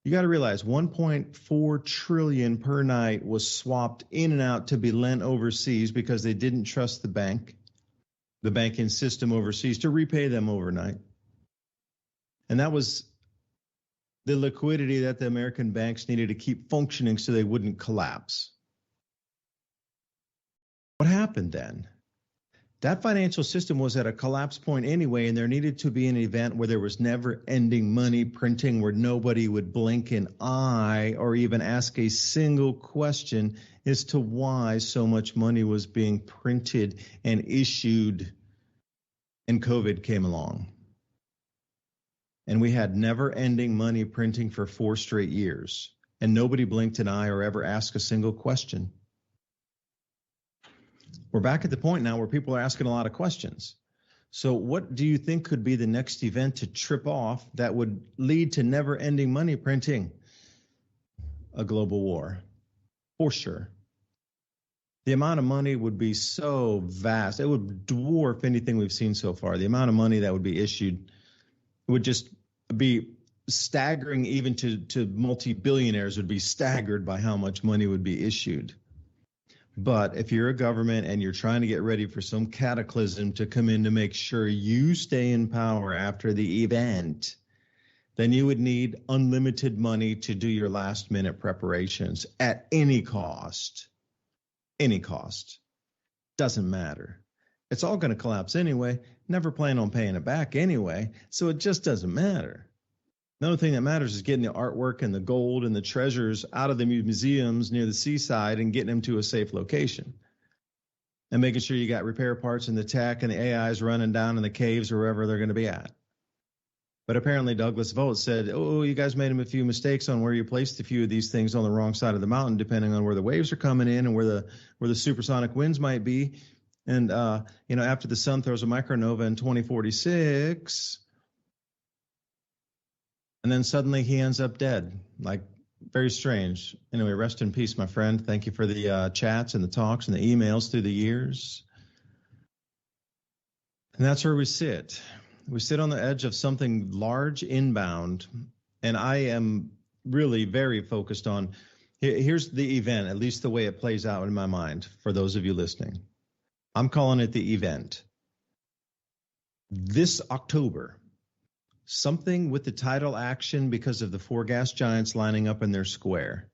You got to realize 1.4 trillion per night was swapped in and out to be lent overseas because they didn't trust the banking system overseas to repay them overnight. And that was the liquidity that the American banks needed to keep functioning so they wouldn't collapse. What happened then? That financial system was at a collapse point anyway, and there needed to be an event where there was never-ending money printing, where nobody would blink an eye or even ask a single question as to why so much money was being printed and issued, and COVID came along. And we had never-ending money printing for 4 straight years, and nobody blinked an eye or ever asked a single question. We're back at the point now where people are asking a lot of questions. So what do you think could be the next event to trip off that would lead to never-ending money printing? A global war, for sure. The amount of money would be so vast. It would dwarf anything we've seen so far. The amount of money that would be issued would just be staggering. Even to multi-billionaires would be staggered by how much money would be issued. But if you're a government and you're trying to get ready for some cataclysm to come in to make sure you stay in power after the event, then you would need unlimited money to do your last minute preparations at any cost. Any cost. Doesn't matter. It's all going to collapse anyway. Never plan on paying it back anyway. So it just doesn't matter. The only thing that matters is getting the artwork and the gold and the treasures out of the museums near the seaside and getting them to a safe location. And making sure you got repair parts and the tech and the AIs running down in the caves or wherever they're going to be at. But apparently Douglas Vogt said, oh, you guys made a few mistakes on where you placed a few of these things on the wrong side of the mountain, depending on where the waves are coming in and where the supersonic winds might be. And, after the sun throws a micronova in 2046, and then suddenly he ends up dead. Like, very strange. Anyway, rest in peace, my friend. Thank you for the chats and the talks and the emails through the years. And that's where we sit. We sit on the edge of something large inbound. And I am really very focused on, here's the event, at least the way it plays out in my mind for those of you listening. I'm calling it the event. This October, something with the tidal action because of the four gas giants lining up in their square.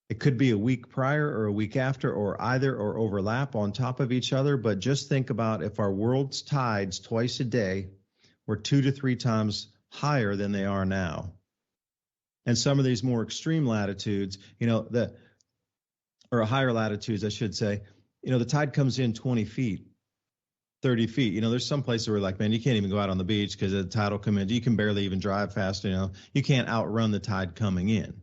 It could be a week prior or a week after or either or overlap on top of each other, but just think about if our world's tides twice a day were 2 to 3 times higher than they are now. And some of these more extreme latitudes, or higher latitudes, I should say, the tide comes in 20 feet, 30 feet. There's some places where like, man, you can't even go out on the beach because the tide will come in. You can barely even drive fast. You can't outrun the tide coming in.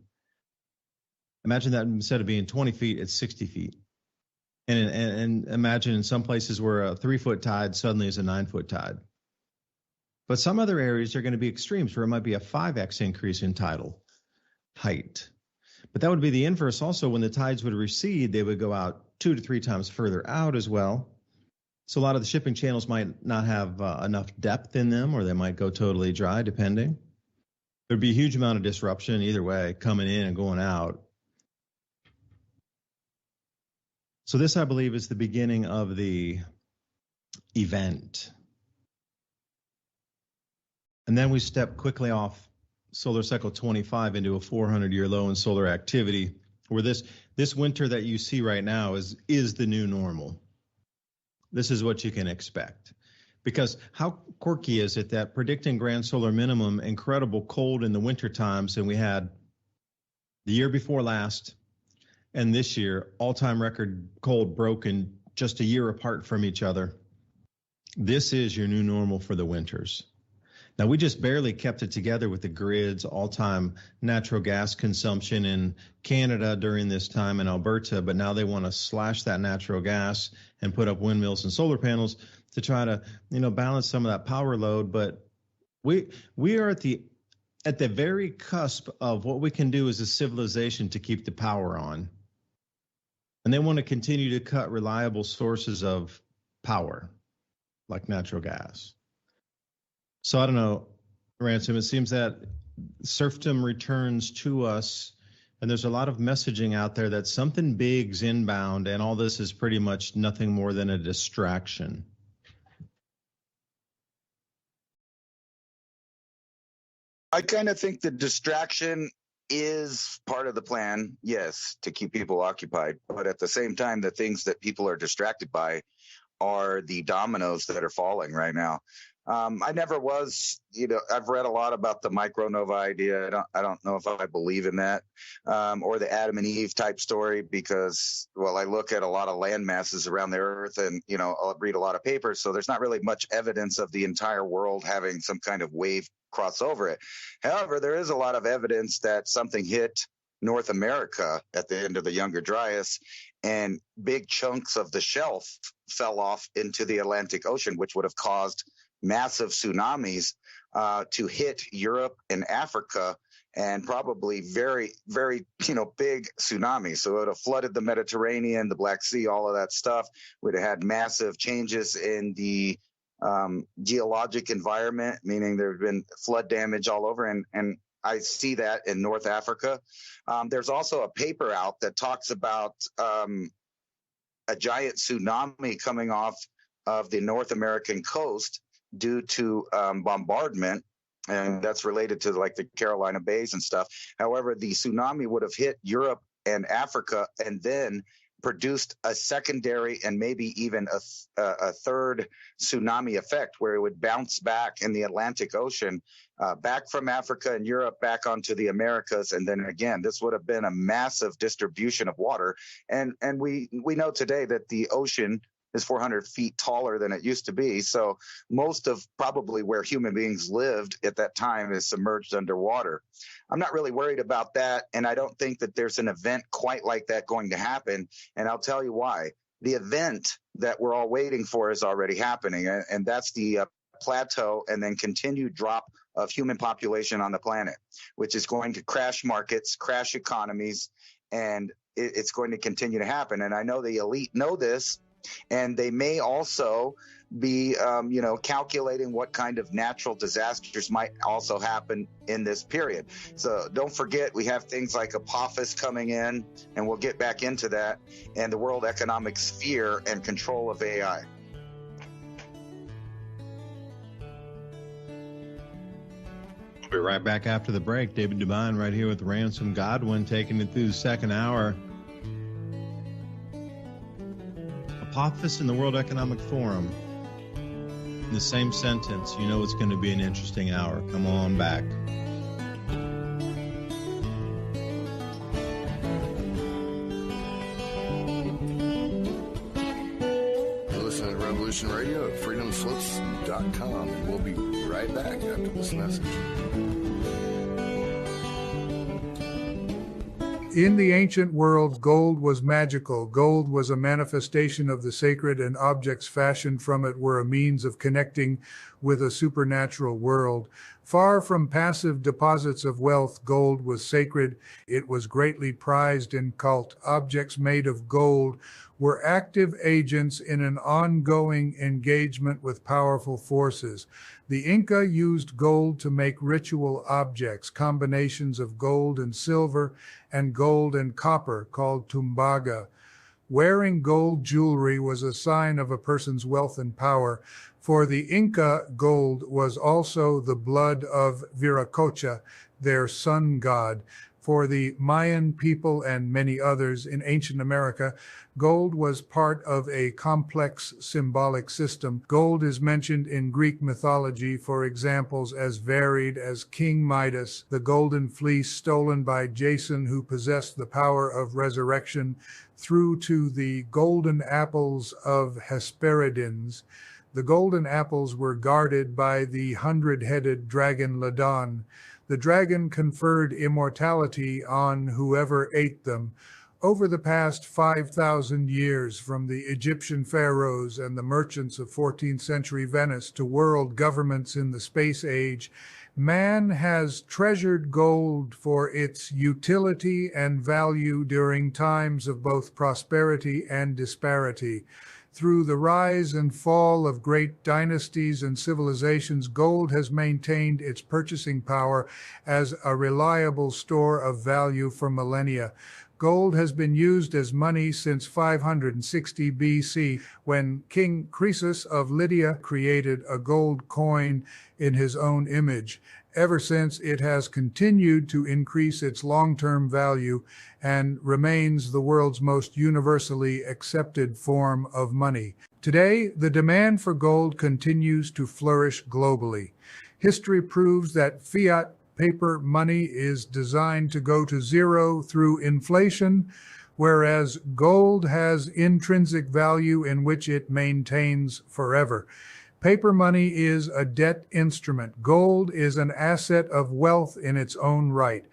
Imagine that instead of being 20 feet, it's 60 feet. And imagine in some places where a 3-foot tide suddenly is a 9-foot tide. But some other areas are going to be extremes where it might be a 5x increase in tidal height. But that would be the inverse also. When the tides would recede, they would go out 2 to 3 times further out as well. So a lot of the shipping channels might not have enough depth in them, or they might go totally dry, depending. There'd be a huge amount of disruption either way, coming in and going out. So this, I believe, is the beginning of the event. And then we step quickly off solar cycle 25 into a 400-year low in solar activity, where this winter that you see right now is the new normal. This is what you can expect. Because how quirky is it that predicting grand solar minimum, incredible cold in the winter times, and we had the year before last and this year, all-time record cold broken just a year apart from each other. This is your new normal for the winters. Now, we just barely kept it together with the grids, all-time natural gas consumption in Canada during this time in Alberta, but now they want to slash that natural gas and put up windmills and solar panels to try to, balance some of that power load. But we are at the very cusp of what we can do as a civilization to keep the power on. And they want to continue to cut reliable sources of power, like natural gas. So I don't know, Ransom, it seems that serfdom returns to us, and there's a lot of messaging out there that something big's inbound, and all this is pretty much nothing more than a distraction. I kind of think the distraction is part of the plan, yes, to keep people occupied. But at the same time, the things that people are distracted by are the dominoes that are falling right now. I never was, I've read a lot about the micronova idea. I don't know if I believe in that, or the Adam and Eve type story, because, I look at a lot of land masses around the earth and, I'll read a lot of papers. So there's not really much evidence of the entire world having some kind of wave cross over it. However, there is a lot of evidence that something hit North America at the end of the Younger Dryas, and big chunks of the shelf fell off into the Atlantic Ocean, which would have caused massive tsunamis to hit Europe and Africa, and probably very, very, big tsunamis. So it would have flooded the Mediterranean, the Black Sea, all of that stuff. Would have had massive changes in the geologic environment, meaning there have been flood damage all over. And I see that in North Africa. There's also a paper out that talks about a giant tsunami coming off of the North American coast due to bombardment, and that's related to like the Carolina Bays and stuff. However, the tsunami would have hit Europe and Africa and then produced a secondary and maybe even a third tsunami effect, where it would bounce back in the Atlantic Ocean, back from Africa and Europe back onto the Americas. And then again, this would have been a massive distribution of water. And we know today that the ocean is 400 feet taller than it used to be. So most of probably where human beings lived at that time is submerged underwater. I'm not really worried about that. And I don't think that there's an event quite like that going to happen. And I'll tell you why. the event that we're all waiting for is already happening, and that's the plateau and then continued drop of human population on the planet, which is going to crash markets, crash economies, and it's going to continue to happen. And I know the elite know this, and they may also be, calculating what kind of natural disasters might also happen in this period. So don't forget, we have things like Apophis coming in, and we'll get back into that, and the World Economic Sphere and control of AI. We'll be right back after the break. David DuByne right here with Ransom Godwin, taking it through the second hour. Apophis and the World Economic Forum. In the same sentence, you know it's going to be an interesting hour. Come on back. You're listening to Revolution Radio at freedomslips.com, and we'll be right back after this message. In the ancient world, gold was magical. Gold was a manifestation of the sacred, and objects fashioned from it were a means of connecting with a supernatural world. Far from passive deposits of wealth, gold was sacred. It was greatly prized in cult. Objects made of gold were active agents in an ongoing engagement with powerful forces. The Inca used gold to make ritual objects, combinations of gold and silver and gold and copper, called tumbaga. Wearing gold jewelry was a sign of a person's wealth and power. For the Inca, gold was also the blood of Viracocha, their sun god. For the Mayan people and many others in ancient America, gold was part of a complex symbolic system. Gold is mentioned in Greek mythology for examples as varied as King Midas, the golden fleece stolen by Jason, who possessed the power of resurrection, through to the golden apples of Hesperides. The golden apples were guarded by the 100-headed dragon Ladon. The dragon conferred immortality on whoever ate them. Over the past 5,000 years, from the Egyptian pharaohs and the merchants of 14th century Venice to world governments in the space age, man has treasured gold for its utility and value during times of both prosperity and disparity. Through the rise and fall of great dynasties and civilizations, gold has maintained its purchasing power as a reliable store of value for millennia. Gold has been used as money since 560 BC, when King Croesus of Lydia created a gold coin in his own image. Ever since, it has continued to increase its long-term value and remains the world's most universally accepted form of money. Today, the demand for gold continues to flourish globally. History proves that fiat paper money is designed to go to zero through inflation, whereas gold has intrinsic value in which it maintains forever. Paper money is a debt instrument. Gold is an asset of wealth in its own right.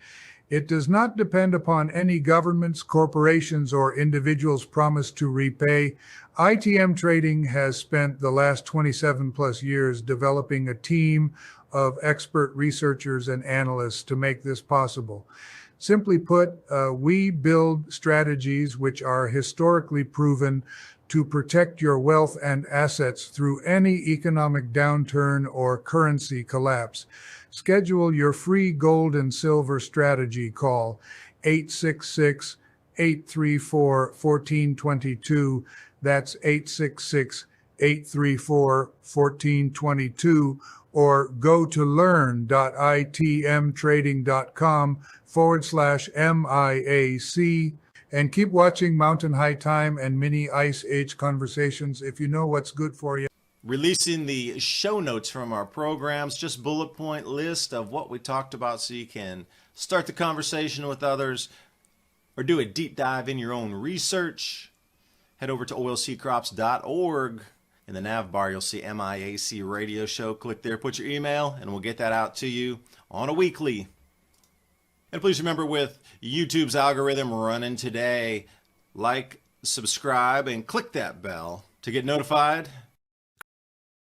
It does not depend upon any governments, corporations, or individuals' promise to repay. ITM Trading has spent the last 27 plus years developing a team of expert researchers and analysts to make this possible. Simply put, we build strategies which are historically proven to protect your wealth and assets through any economic downturn or currency collapse. Schedule your free gold and silver strategy call 866-834-1422. That's 866-834-1422, or go to learn.itmtrading.com/MIAC. And keep watching Mountain High Time and Mini Ice Age Conversations if you know what's good for you. Releasing the show notes from our programs, just bullet point list of what we talked about so you can start the conversation with others or do a deep dive in your own research. Head over to oilseedcrops.org. In the nav bar, you'll see MIAC radio show. Click there, put your email, and we'll get that out to you on a weekly. And please remember, with YouTube's algorithm running today, like, subscribe, and click that bell to get notified.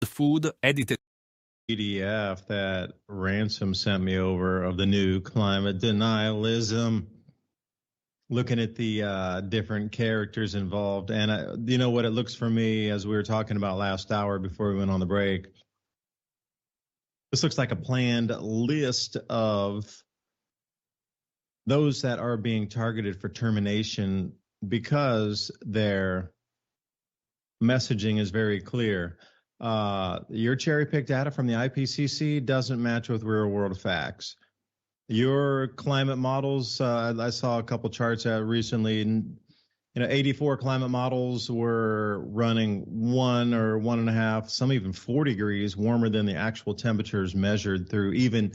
The food edited PDF that Ransom sent me over of the new climate denialism, looking at the different characters involved. And you know what it looks for me, as we were talking about last hour before we went on the break, this looks like a planned list of those that are being targeted for termination because their messaging is very clear. Your cherry-picked data from the IPCC doesn't match with real-world facts. Your climate models, I saw a couple charts out recently, and 84 climate models were running 1 or 1.5, some even 4 degrees warmer than the actual temperatures measured through even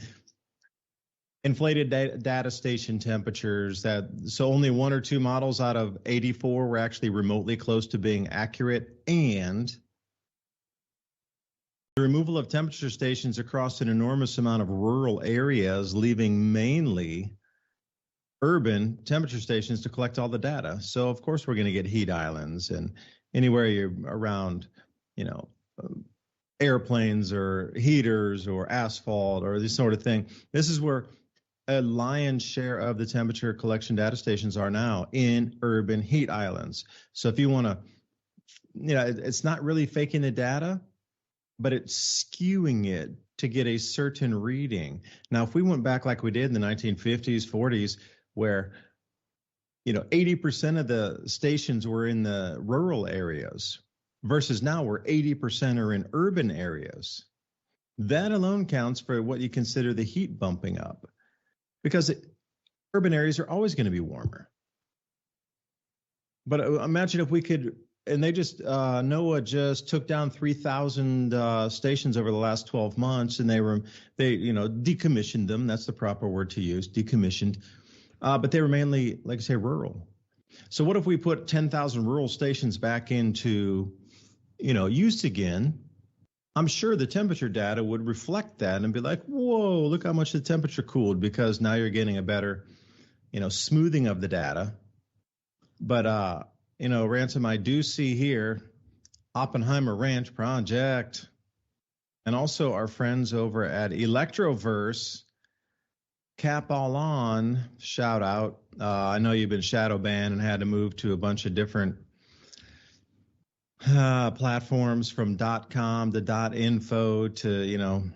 inflated data station temperatures. So only 1 or 2 models out of 84 were actually remotely close to being accurate, and the removal of temperature stations across an enormous amount of rural areas, leaving mainly urban temperature stations to collect all the data. So of course we're going to get heat islands, and anywhere you're around, airplanes or heaters or asphalt or this sort of thing. This is where a lion's share of the temperature collection data stations are now, in urban heat islands. So if you want to, it's not really faking the data, but it's skewing it to get a certain reading. Now, if we went back like we did in the 1950s, 40s, where 80% of the stations were in the rural areas versus now where 80% are in urban areas, that alone counts for what you consider the heat bumping up, because urban areas are always going to be warmer. But imagine if we could, and they just, NOAA just took down 3,000 stations over the last 12 months, and they decommissioned them. That's the proper word to use, decommissioned. But they were mainly, like I say, rural. So what if we put 10,000 rural stations back into, use again? I'm sure the temperature data would reflect that and be like, whoa, look how much the temperature cooled, because now you're getting a better, smoothing of the data. But, Ransom, I do see here Oppenheimer Ranch Project, and also our friends over at Electroverse, Cap All On, shout out. I know you've been shadow banned and had to move to a bunch of different platforms, from .com to .info to,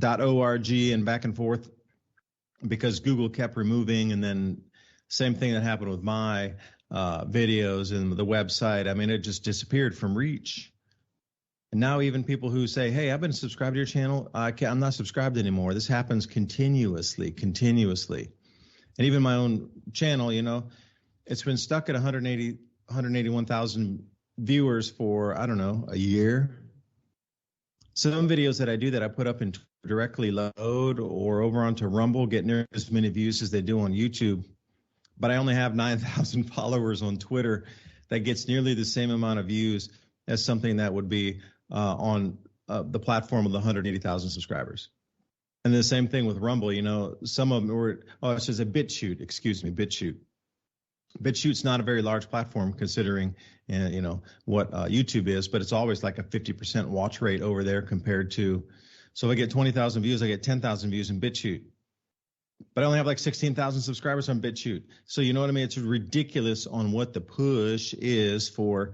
.org and back and forth, because Google kept removing. And then same thing that happened with my videos and the website. I mean, it just disappeared from reach. And now even people who say, hey, I've been subscribed to your channel, I'm not subscribed anymore. This happens continuously. And even my own channel, it's been stuck at 181,000 viewers for, I don't know, a year. Some videos that I do that I put up in directly load or over onto Rumble get near as many views as they do on YouTube. But I only have 9,000 followers on Twitter. That gets nearly the same amount of views as something that would be on the platform with 180,000 subscribers. And the same thing with Rumble. Some of them were, it says a BitChute, BitChute. BitChute's not a very large platform considering, what YouTube is, but it's always like a 50% watch rate over there compared to, so if I get 20,000 views, I get 10,000 views in BitChute. But I only have like 16,000 subscribers on BitChute. So you know what I mean? It's ridiculous on what the push is for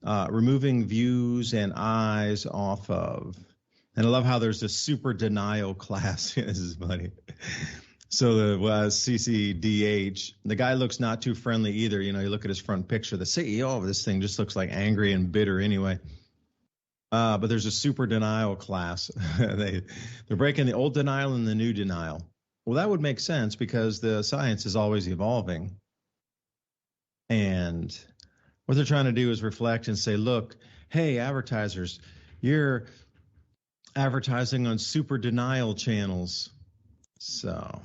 removing views and eyes off of. And I love how there's this super denial class. This is funny. So the CCDH, the guy looks not too friendly either. You look at his front picture. The CEO of this thing just looks like angry and bitter anyway. But there's a super denial class. They're breaking the old denial and the new denial. Well, that would make sense because the science is always evolving. And what they're trying to do is reflect and say, look, hey, advertisers, you're advertising on super denial channels. So,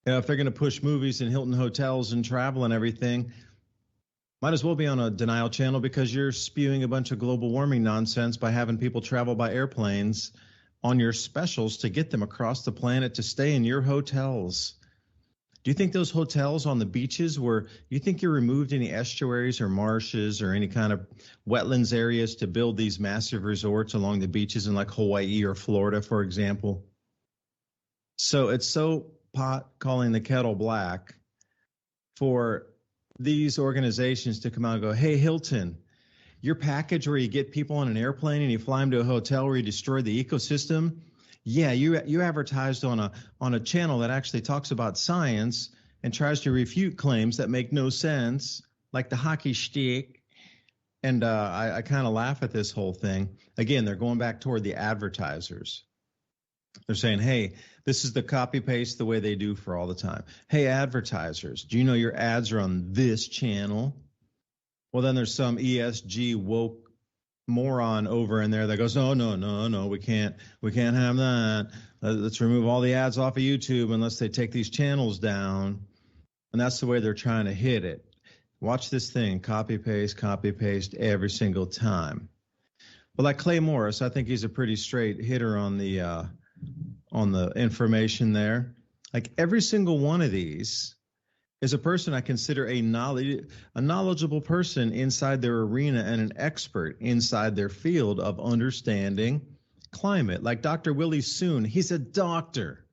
if they're going to push movies and Hilton hotels and travel and everything, might as well be on a denial channel, because you're spewing a bunch of global warming nonsense by having people travel by airplanes on your specials to get them across the planet to stay in your hotels. Do you think those hotels on the beaches you think you removed any estuaries or marshes or any kind of wetlands areas to build these massive resorts along the beaches in like Hawaii or Florida, for example? So it's so pot calling the kettle black for these organizations to come out and go, hey, Hilton, your package where you get people on an airplane and you fly them to a hotel where you destroy the ecosystem. Yeah, you advertised on a channel that actually talks about science and tries to refute claims that make no sense, like the hockey stick. And I kind of laugh at this whole thing. Again, they're going back toward the advertisers. They're saying, hey, this is the copy paste the way they do for all the time. Hey, advertisers, do you know your ads are on this channel? Well, then there's some ESG woke moron over in there that goes, no, we can't have that. Let's remove all the ads off of YouTube unless they take these channels down. And that's the way they're trying to hit it. Watch this thing, copy paste every single time. But like Clay Morris, I think he's a pretty straight hitter on the information there. Like every single one of these is a person I consider a knowledgeable person inside their arena and an expert inside their field of understanding climate. Like Dr. Willie Soon, he's a doctor.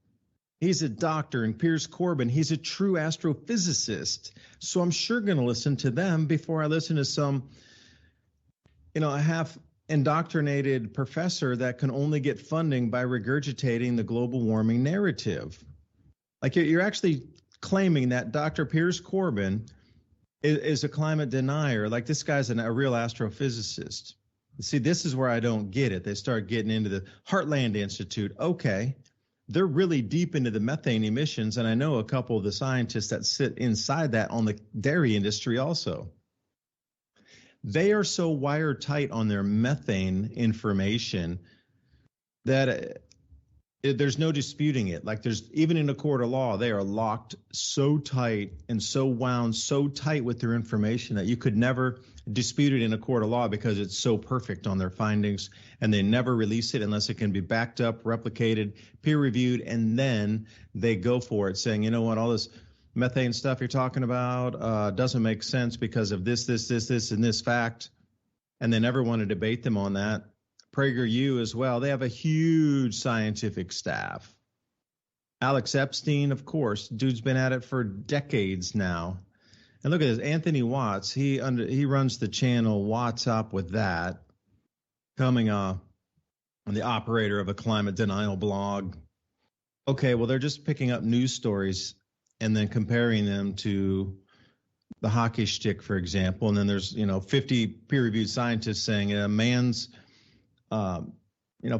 And Piers Corbin, he's a true astrophysicist. So I'm sure going to listen to them before I listen to some, a half indoctrinated professor that can only get funding by regurgitating the global warming narrative. Like you're actually claiming that Dr. Piers Corbin is a climate denier. Like this guy's a real astrophysicist. See, this is where I don't get it. They start getting into the Heartland Institute. Okay, they're really deep into the methane emissions, and I know a couple of the scientists that sit inside that on the dairy industry also. They are so wired tight on their methane information that there's no disputing it. Like even in a court of law, they are locked so tight and so wound so tight with their information that you could never dispute it in a court of law because it's so perfect on their findings, and they never release it unless it can be backed up, replicated, peer reviewed, and then they go for it saying, you know what, all this methane stuff you're talking about doesn't make sense because of this, and this fact, and they never want to debate them on that. PragerU as well. They have a huge scientific staff. Alex Epstein, of course, dude's been at it for decades now. And look at this, Anthony Watts. He runs the channel Watts Up with that, coming on the operator of a climate denial blog. Okay, well, they're just picking up news stories and then comparing them to the hockey stick, for example. And then there's 50 peer-reviewed scientists saying a man's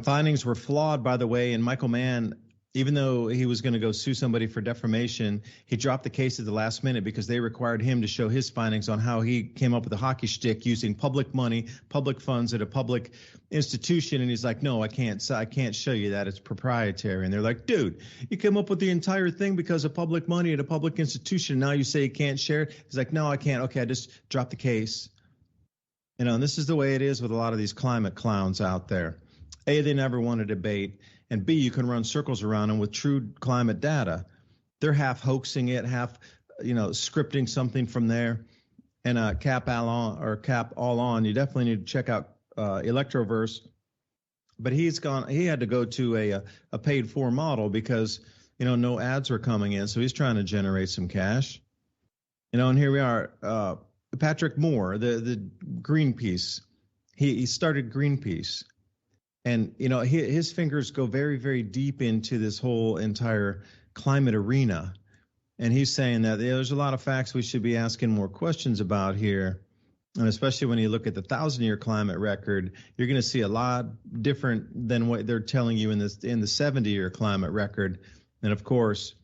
findings were flawed, by the way, and Michael Mann, even though he was going to go sue somebody for defamation, he dropped the case at the last minute because they required him to show his findings on how he came up with a hockey stick using public money, public funds at a public institution. And he's like, no, I can't show you that. It's proprietary. And they're like, dude, you came up with the entire thing because of public money at a public institution. Now you say you can't share it. He's like, no, I can't. Okay, I just dropped the case. And this is the way it is with a lot of these climate clowns out there. A, they never want to debate. And B, you can run circles around them with true climate data. They're half hoaxing it, half, scripting something from there. And cap all on. You definitely need to check out Electroverse. But he had to go to a paid for model because, no ads were coming in. So he's trying to generate some cash. And here we are. Patrick Moore, the Greenpeace. He started Greenpeace. And, his fingers go very, very deep into this whole entire climate arena. And he's saying that there's a lot of facts we should be asking more questions about here. And especially when you look at the 1,000-year climate record, you're going to see a lot different than what they're telling you in the 70-year climate record. And, of course,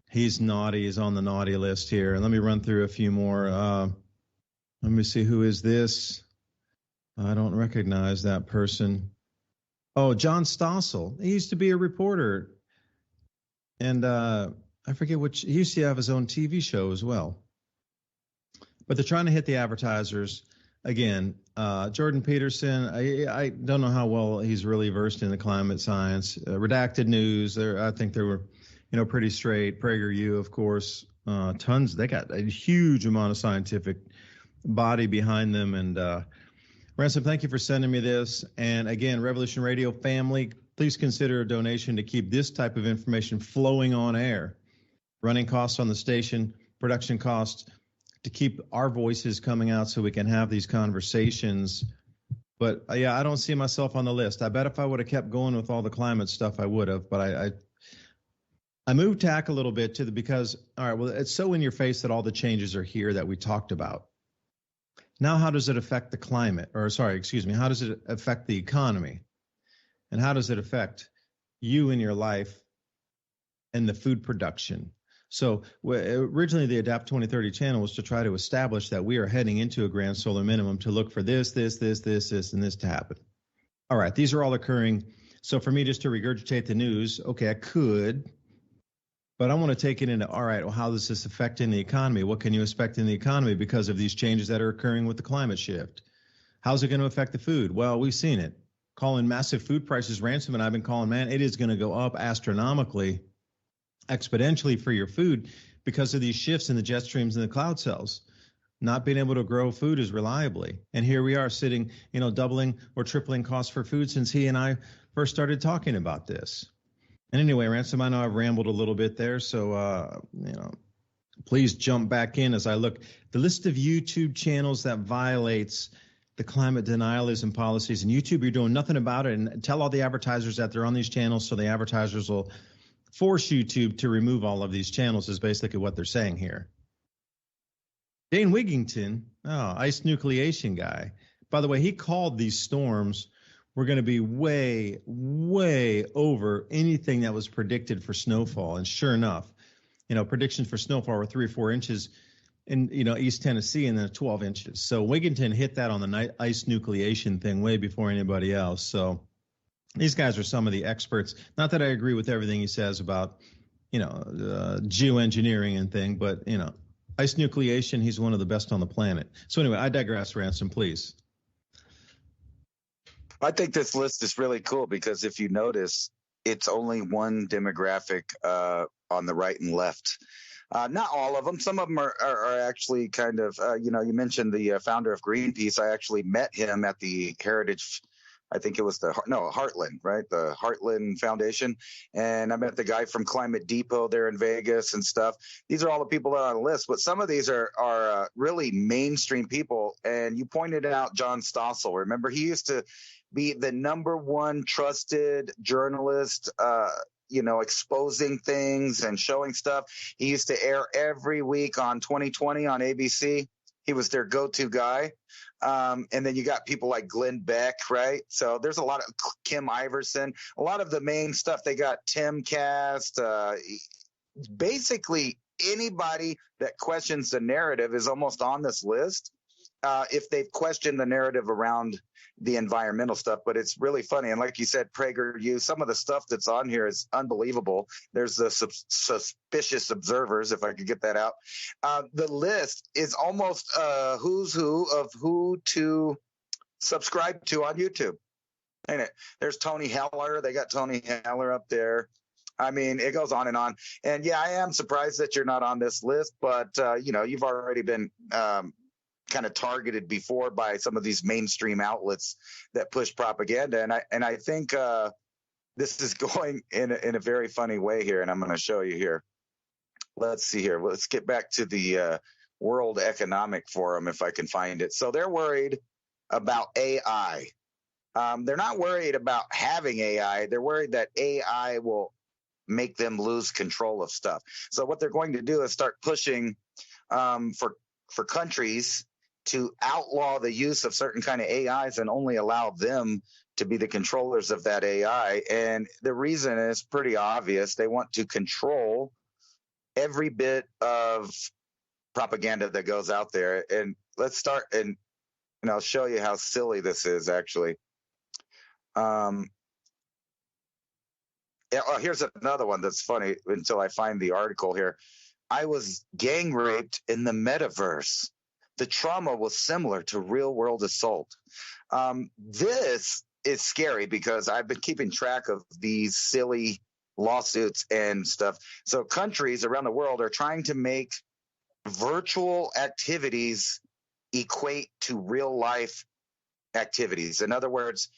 he's naughty. He's on the naughty list here. And let me run through a few more. Let me see. Who is this? I don't recognize that person. Oh, John Stossel. He used to be a reporter. And I forget he used to have his own TV show as well. But they're trying to hit the advertisers. Again, Jordan Peterson, I don't know how well he's really versed in the climate science. Redacted News, I think they were, pretty straight. PragerU, of course, tons. They got a huge amount of scientific body behind them. And Ransom, thank you for sending me this. And again, Revolution Radio family, please consider a donation to keep this type of information flowing on air. Running costs on the station, production costs, to keep our voices coming out so we can have these conversations. But yeah, I don't see myself on the list. I bet if I would have kept going with all the climate stuff, I would have. But I moved tack a little bit because, all right, well, it's so in your face that all the changes are here that we talked about. Now, how does it affect the climate? Or sorry, excuse me, how does it affect the economy? And how does it affect you in your life and the food production? So originally the Adapt 2030 channel was to try to establish that we are heading into a grand solar minimum to look for this, and this to happen. All right, these are all occurring. So for me just to regurgitate the news, okay, I could, but I want to take it into, all right, well, how is this affecting the economy? What can you expect in the economy because of these changes that are occurring with the climate shift? How's it going to affect the food? Well, we've seen it. Calling massive food prices, Ransom, and I've been calling, man, it is going to go up astronomically, exponentially for your food because of these shifts in the jet streams and the cloud cells, not being able to grow food as reliably. And here we are sitting, doubling or tripling costs for food since he and I first started talking about this. And anyway, Ransom, I know I've rambled a little bit there, so please jump back in as I look. The list of YouTube channels that violates the climate denialism policies, and YouTube, you're doing nothing about it, and tell all the advertisers that they're on these channels so the advertisers will force YouTube to remove all of these channels is basically what they're saying here. Dane Wigington, ice nucleation guy. By the way, he called these storms were going to be way, way over anything that was predicted for snowfall. And sure enough, predictions for snowfall were 3 or 4 inches in, East Tennessee and then 12 inches. So Wigington hit that on the ice nucleation thing way before anybody else. So these guys are some of the experts. Not that I agree with everything he says about, geoengineering and thing, but, ice nucleation, he's one of the best on the planet. So anyway, I digress, Ransom, please. I think this list is really cool because if you notice, it's only one demographic on the right and left. Not all of them. Some of them are actually kind of, you mentioned the founder of Greenpeace. I actually met him at the Heritage, I think it was Heartland, right? The Heartland Foundation. And I met the guy from Climate Depot there in Vegas and stuff. These are all the people that are on the list, but some of these are really mainstream people. And you pointed out John Stossel. Remember, he used to be the #1 trusted journalist, exposing things and showing stuff. He used to air every week on 2020 on ABC. He was their go-to guy. And then you got people like Glenn Beck, right? So there's a lot of Kim Iverson, a lot of the main stuff. They got Timcast. Basically, anybody that questions the narrative is almost on this list if they've questioned the narrative around the environmental stuff. But it's really funny. And like you said, PragerU, some of the stuff that's on here is unbelievable. There's the suspicious observers, if I could get that out. The list is almost who's who of who to subscribe to on YouTube. Ain't it? There's Tony Heller. They got Tony Heller up there. I mean, it goes on and on. And yeah, I am surprised that you're not on this list, but you've already been kind of targeted before by some of these mainstream outlets that push propaganda. And I think this is going in a very funny way here. And I'm going to show you here. Let's see here. Let's get back to the World Economic Forum, if I can find it. So they're worried about AI. They're not worried about having AI. They're worried that AI will make them lose control of stuff. So what they're going to do is start pushing for countries to outlaw the use of certain kind of AIs and only allow them to be the controllers of that AI. And the reason is pretty obvious. They want to control every bit of propaganda that goes out there. And let's start, and I'll show you how silly this is actually. Here's another one that's funny until I find the article here. I was gang raped in the metaverse. The trauma was similar to real world assault. This is scary because I've been keeping track of these silly lawsuits and stuff. So countries around the world are trying to make virtual activities equate to real life activities. In other words,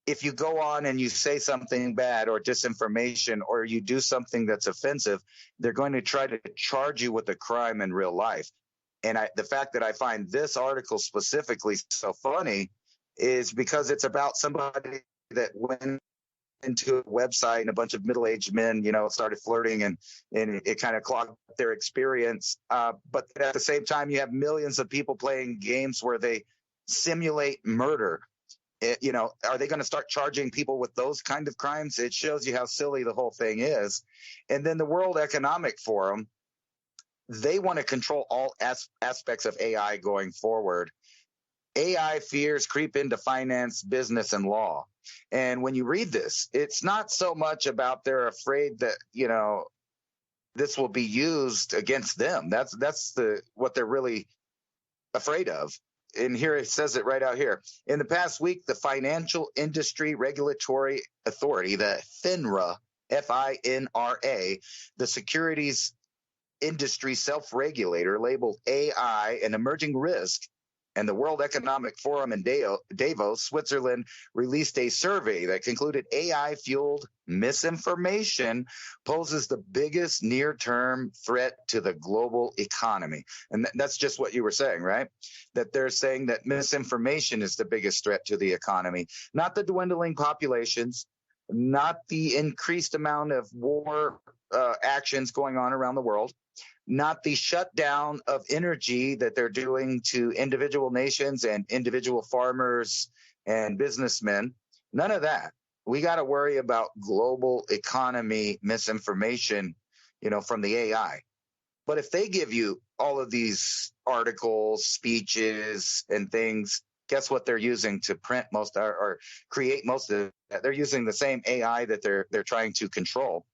if you go on and you say something bad or disinformation, or you do something that's offensive, they're going to try to charge you with a crime in real life. And the fact that I find this article specifically so funny is because it's about somebody that went into a website and a bunch of middle-aged men, started flirting, and it kind of clogged their experience. But at the same time, you have millions of people playing games where they simulate murder. Are they going to start charging people with those kind of crimes? It shows you how silly the whole thing is. And then the World Economic Forum, they want to control all aspects of AI going forward. AI fears creep into finance, business, and law. And when you read this, it's not so much about they're afraid that, this will be used against them. That's what they're really afraid of. And here it says it right out here. In the past week, the Financial Industry Regulatory Authority, the FINRA, FINRA, the Securities Industry Self-Regulator, labeled AI an emerging risk. And the World Economic Forum in Davos, Switzerland, released a survey that concluded AI-fueled misinformation poses the biggest near-term threat to the global economy. And that's just what you were saying, right? That they're saying that misinformation is the biggest threat to the economy, not the dwindling populations, not the increased amount of war actions going on around the world, not the shutdown of energy that they're doing to individual nations and individual farmers and businessmen. None of that. We got to worry about global economy misinformation, from the AI. But if they give you all of these articles, speeches, and things, guess what they're using to print most or create most of that? They're using the same AI that they're trying to control.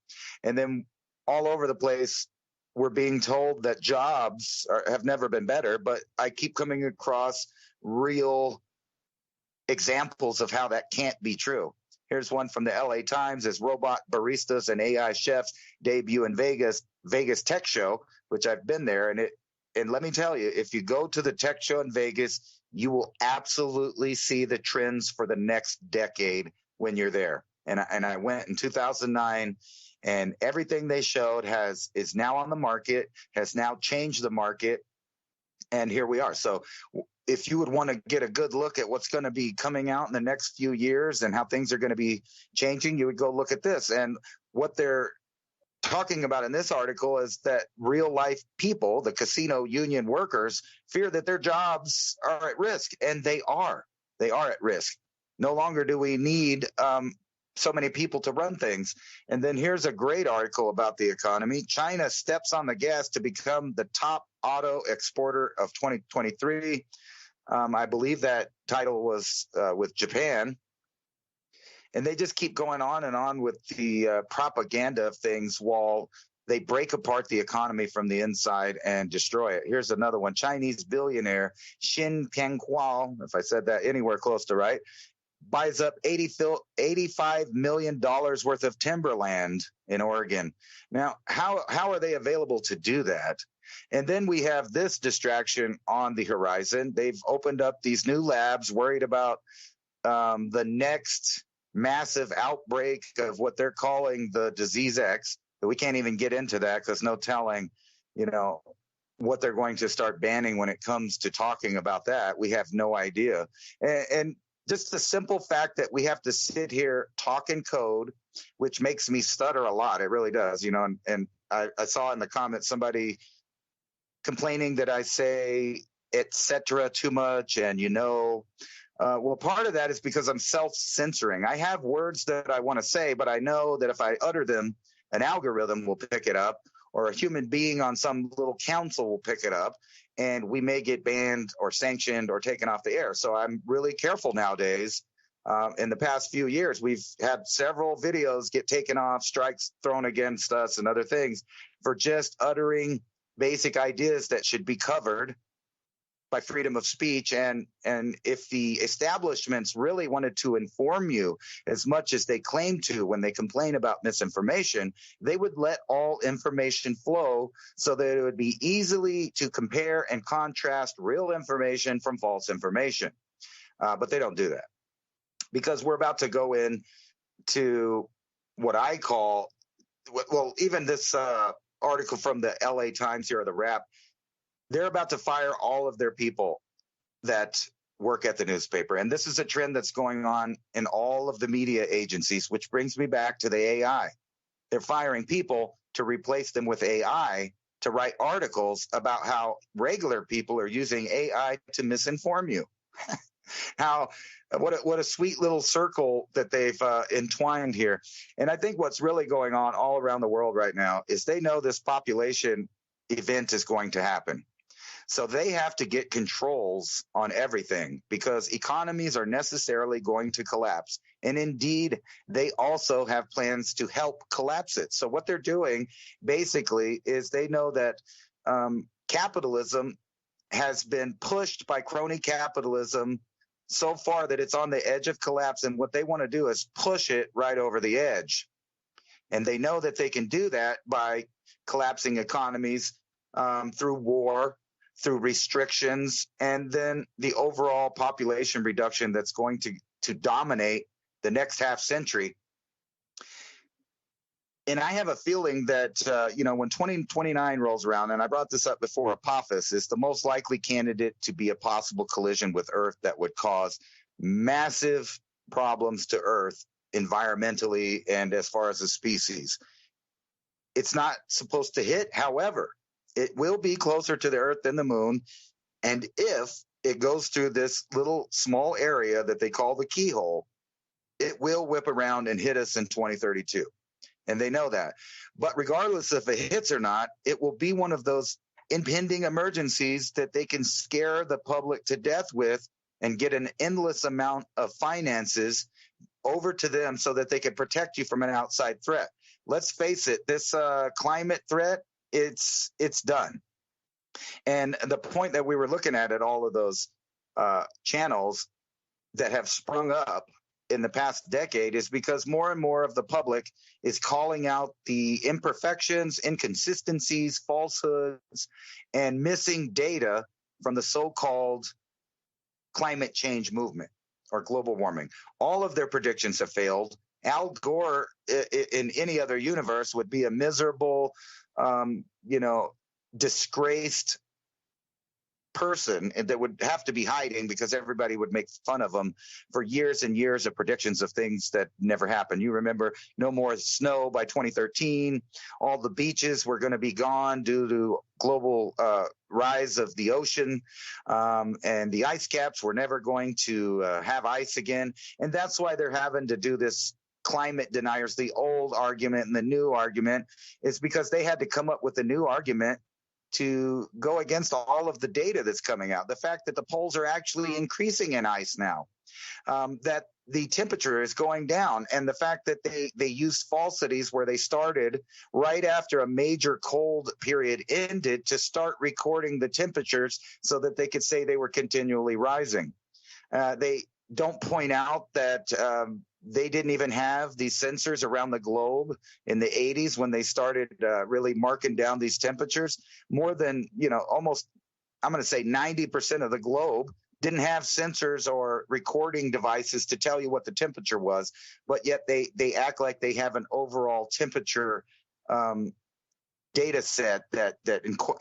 And then all over the place, we're being told that jobs have never been better, but I keep coming across real examples of how that can't be true. Here's one from the LA Times as robot baristas and AI chefs debut in Vegas Tech Show, which I've been there. And let me tell you, if you go to the tech show in Vegas, you will absolutely see the trends for the next decade when you're there. And I went in 2009. And everything they showed is now on the market, has now changed the market, and here we are. So if you would want to get a good look at what's going to be coming out in the next few years and how things are going to be changing, you would go look at this. And what they're talking about in this article is that real life people, the casino union workers, fear that their jobs are at risk, and they are. They are at risk. No longer do we need so many people to run things. And then here's a great article about the economy. China steps on the gas to become the top auto exporter of 2023. I believe that title was with Japan. And they just keep going on and on with the propaganda of things while they break apart the economy from the inside and destroy it. Here's another one. Chinese billionaire Xin Penghuo, if I said that anywhere close to right, buys up $85 million worth of timberland in Oregon. Now, how are they available to do that? And then we have this distraction on the horizon. They've opened up these new labs, worried about the next massive outbreak of what they're calling the disease X. But we can't even get into that because no telling, what they're going to start banning when it comes to talking about that. We have no idea. And just the simple fact that we have to sit here, talk in code, which makes me stutter a lot. It really does, and I saw in the comments somebody complaining that I say et cetera too much. And, well, part of that is because I'm self-censoring. I have words that I want to say, but I know that if I utter them, an algorithm will pick it up, or a human being on some little council will pick it up, and we may get banned or sanctioned or taken off the air. So I'm really careful nowadays. In the past few years, we've had several videos get taken off, strikes thrown against us and other things for just uttering basic ideas that should be covered by freedom of speech. And if the establishments really wanted to inform you as much as they claim to when they complain about misinformation, they would let all information flow so that it would be easily to compare and contrast real information from false information. But they don't do that, because we're about to go into what I call, well, even this article from the LA Times here, or the Wrap, they're about to fire all of their people that work at the newspaper. And this is a trend that's going on in all of the media agencies, which brings me back to the AI. They're firing people to replace them with AI to write articles about how regular people are using AI to misinform you. What a sweet little circle that they've entwined here. And I think what's really going on all around the world right now is they know this population event is going to happen. So they have to get controls on everything, because economies are necessarily going to collapse. And indeed, they also have plans to help collapse it. So what they're doing basically is they know that capitalism has been pushed by crony capitalism so far that it's on the edge of collapse. And what they want to do is push it right over the edge. And they know that they can do that by collapsing economies through war, through restrictions, and then the overall population reduction that's going to dominate the next half century. And I have a feeling that, when 2029 rolls around, and I brought this up before, Apophis is the most likely candidate to be a possible collision with Earth that would cause massive problems to Earth environmentally and as far as a species. It's not supposed to hit. However, it will be closer to the Earth than the moon. And if it goes through this little small area that they call the keyhole, it will whip around and hit us in 2032. And they know that. But regardless if it hits or not, it will be one of those impending emergencies that they can scare the public to death with and get an endless amount of finances over to them so that they can protect you from an outside threat. Let's face it, this climate threat, it's done. And the point that we were looking at all of those channels that have sprung up in the past decade is because more and more of the public is calling out the imperfections, inconsistencies, falsehoods, and missing data from the so-called climate change movement or global warming. All of their predictions have failed. Al Gore in any other universe would be a miserable, disgraced person that would have to be hiding because everybody would make fun of him for years and years of predictions of things that never happened. You remember no more snow by 2013. All the beaches were going to be gone due to global rise of the ocean, and the ice caps were never going to have ice again. And that's why they're having to do this climate deniers. The old argument and the new argument is because they had to come up with a new argument to go against all of the data that's coming out. The fact that the poles are actually increasing in ice now, that the temperature is going down, and the fact that they used falsities where they started right after a major cold period ended to start recording the temperatures so that they could say they were continually rising. They don't point out that they didn't even have these sensors around the globe in the 80s when they started really marking down these temperatures. More than, almost, I'm going to say 90% of the globe didn't have sensors or recording devices to tell you what the temperature was, but yet they act like they have an overall temperature data set that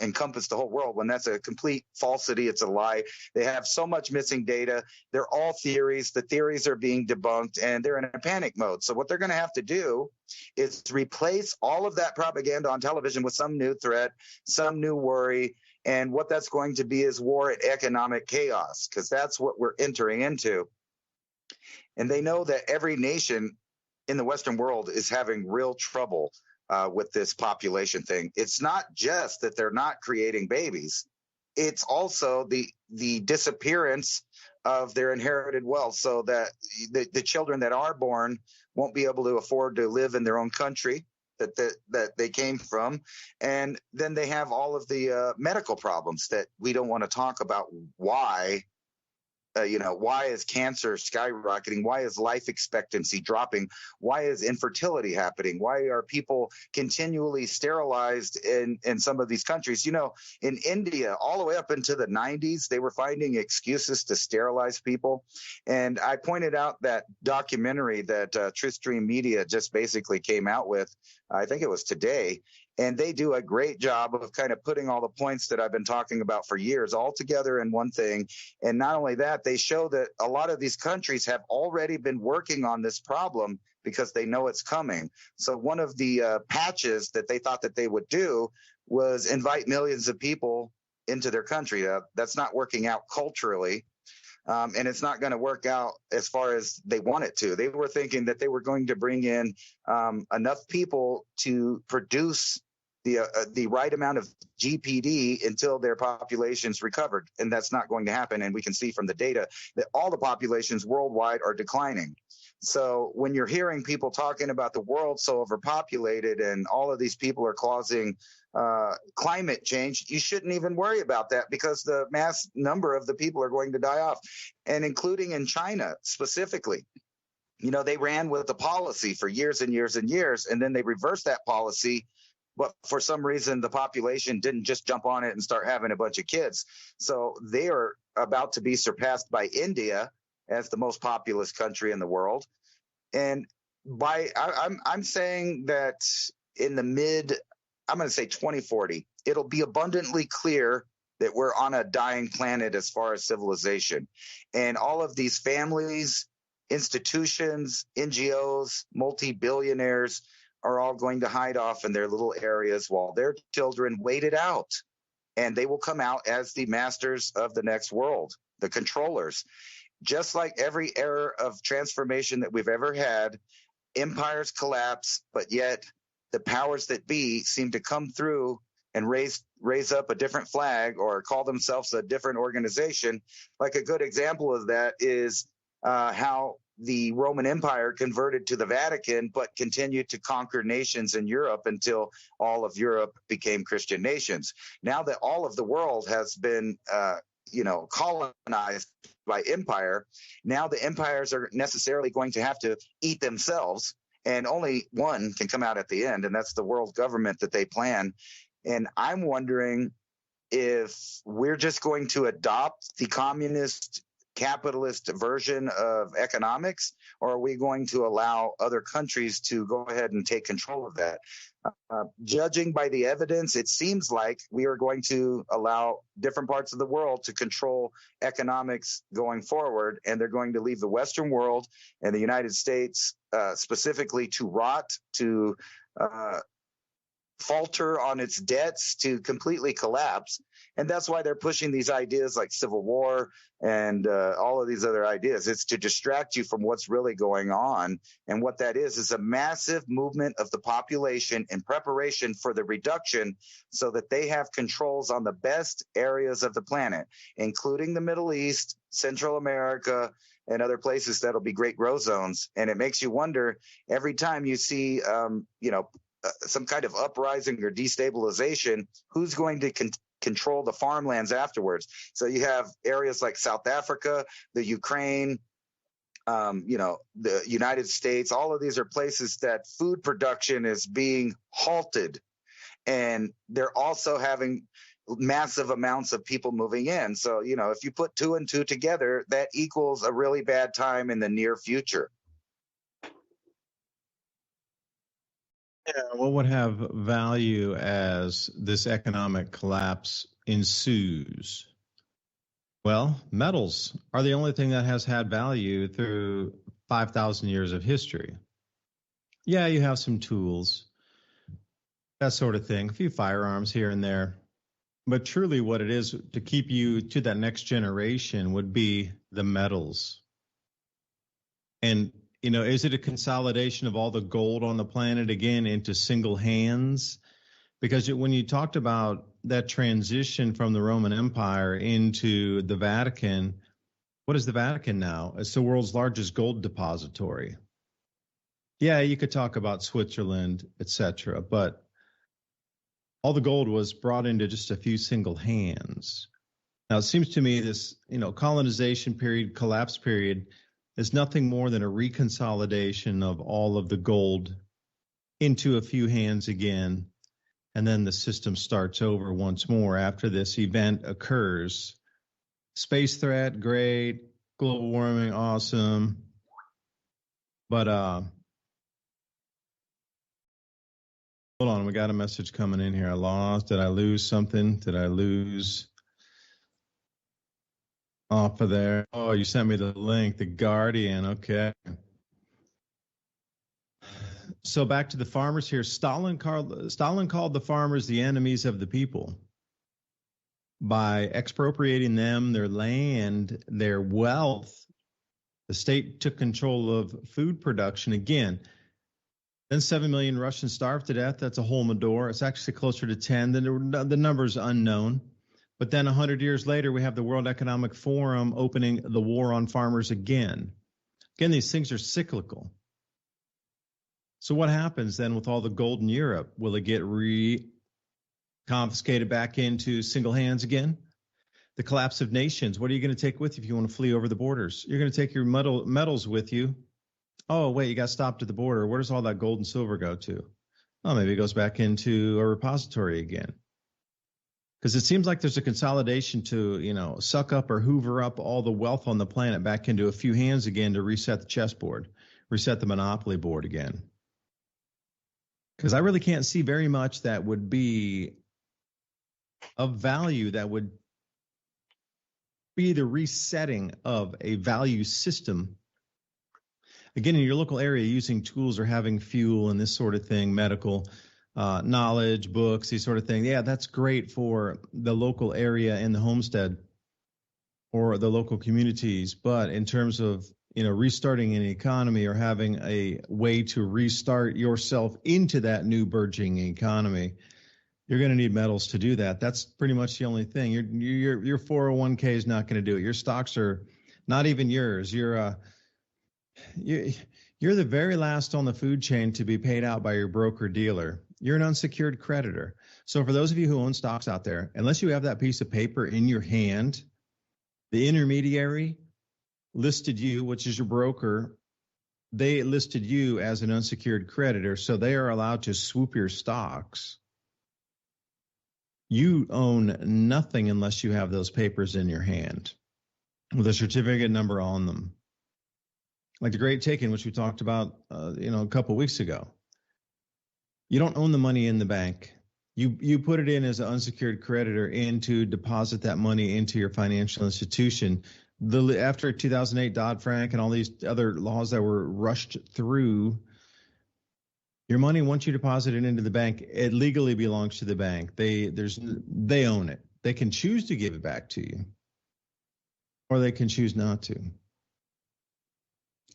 encompassed the whole world, when that's a complete falsity. It's a lie. They have so much missing data. They're all theories. The theories are being debunked, and they're in a panic mode. So what they're going to have to do is replace all of that propaganda on television with some new threat, some new worry. And what that's going to be is war and economic chaos, because that's what we're entering into. And they know that every nation in the Western world is having real trouble with this population thing. It's not just that they're not creating babies. It's also the disappearance of their inherited wealth, so that the children that are born won't be able to afford to live in their own country. that they came from. And then they have all of the medical problems that we don't want to talk about. Why? Why is cancer skyrocketing? Why is life expectancy dropping? Why is infertility happening? Why are people continually sterilized in some of these countries? In India, all the way up into the 90s, they were finding excuses to sterilize people. And I pointed out that documentary that Truth Stream Media just basically came out with, I think it was today. And they do a great job of kind of putting all the points that I've been talking about for years all together in one thing. And not only that, they show that a lot of these countries have already been working on this problem because they know it's coming. So one of the patches that they thought that they would do was invite millions of people into their country. That's not working out culturally. And it's not going to work out as far as they want it to. They were thinking that they were going to bring in enough people to produce the right amount of GPD until their populations recovered. And that's not going to happen. And we can see from the data that all the populations worldwide are declining. So when you're hearing people talking about the world so overpopulated and all of these people are causing climate change, you shouldn't even worry about that because the mass number of the people are going to die off, and including in China specifically. They ran with the policy for years and years and years, and then they reversed that policy. But for some reason, the population didn't just jump on it and start having a bunch of kids. So they are about to be surpassed by India as the most populous country in the world. And I'm saying that in the I'm going to say 2040, it'll be abundantly clear that we're on a dying planet as far as civilization. And all of these families, institutions, NGOs, multi-billionaires are all going to hide off in their little areas while their children wait it out. And they will come out as the masters of the next world, the controllers. Just like every era of transformation that we've ever had, empires collapse, but yet the powers that be seem to come through and raise up a different flag or call themselves a different organization. Like a good example of that is how the Roman Empire converted to the Vatican, but continued to conquer nations in Europe until all of Europe became Christian nations. Now that all of the world has been colonized by empire, now the empires are necessarily going to have to eat themselves, and only one can come out at the end, and that's the world government that they plan. And I'm wondering if we're just going to adopt the communist capitalist version of economics, or are we going to allow other countries to go ahead and take control of that? Judging by the evidence, it seems like we are going to allow different parts of the world to control economics going forward, and they're going to leave the Western world and the United States specifically to rot, to falter on its debts, to completely collapse. And that's why they're pushing these ideas like civil war and all of these other ideas. It's to distract you from what's really going on. And what that is a massive movement of the population in preparation for the reduction so that they have controls on the best areas of the planet, including the Middle East, Central America, and other places that'll be great growth zones. And it makes you wonder every time you see, some kind of uprising or destabilization, who's going to control the farmlands afterwards? So you have areas like South Africa, the Ukraine, the United States. All of these are places that food production is being halted, and they're also having massive amounts of people moving in. So, if you put 2 and 2 together, that equals a really bad time in the near future. Yeah, what would have value as this economic collapse ensues? Well, metals are the only thing that has had value through 5,000 years of history. Yeah, you have some tools, that sort of thing, a few firearms here and there. But truly what it is to keep you to that next generation would be the metals. And is it a consolidation of all the gold on the planet again into single hands? Because when you talked about that transition from the Roman Empire into the Vatican, what is the Vatican now? It's the world's largest gold depository. Yeah, you could talk about Switzerland, etc., but all the gold was brought into just a few single hands. Now, it seems to me this, colonization period, collapse period, is nothing more than a reconsolidation of all of the gold into a few hands again, and then the system starts over once more after this event occurs. Space threat, great. Global warming, awesome. But hold on, we got a message coming in here. Did I lose something? Did I lose off of there? Oh, you sent me the link, The Guardian. Okay. So back to the farmers here. Stalin called the farmers the enemies of the people by expropriating them, their land, their wealth. The state took control of food production again. Then 7 million Russians starved to death. That's a hole in the door. It's actually closer to 10. The number's unknown. But then 100 years later, we have the World Economic Forum opening the war on farmers again. Again, these things are cyclical. So what happens then with all the gold in Europe? Will it get confiscated back into single hands again? The collapse of nations. What are you going to take with you if you want to flee over the borders? You're going to take your metals with you. Oh, wait, you got stopped at the border. Where does all that gold and silver go to? Oh, maybe it goes back into a repository again. Because it seems like there's a consolidation to, suck up or hoover up all the wealth on the planet back into a few hands again to reset the chessboard, reset the monopoly board again. Because I really can't see very much that would be of value that would be the resetting of a value system. Again, in your local area, using tools or having fuel and this sort of thing, medical knowledge, books, these sort of things. Yeah, that's great for the local area and the homestead or the local communities. But in terms of, restarting an economy or having a way to restart yourself into that new burgeoning economy, you're going to need metals to do that. That's pretty much the only thing. Your 401k is not going to do it. Your stocks are not even yours. You're the very last on the food chain to be paid out by your broker dealer. You're an unsecured creditor. So for those of you who own stocks out there, unless you have that piece of paper in your hand, the intermediary listed you, which is your broker. They listed you as an unsecured creditor, so they are allowed to swoop your stocks. You own nothing unless you have those papers in your hand with a certificate number on them. Like the Great Taking, which we talked about, a couple of weeks ago. You don't own the money in the bank. You put it in as an unsecured creditor and to deposit that money into your financial institution. After 2008 Dodd-Frank and all these other laws that were rushed through, your money, once you deposit it into the bank, it legally belongs to the bank. They own it. They can choose to give it back to you, or they can choose not to.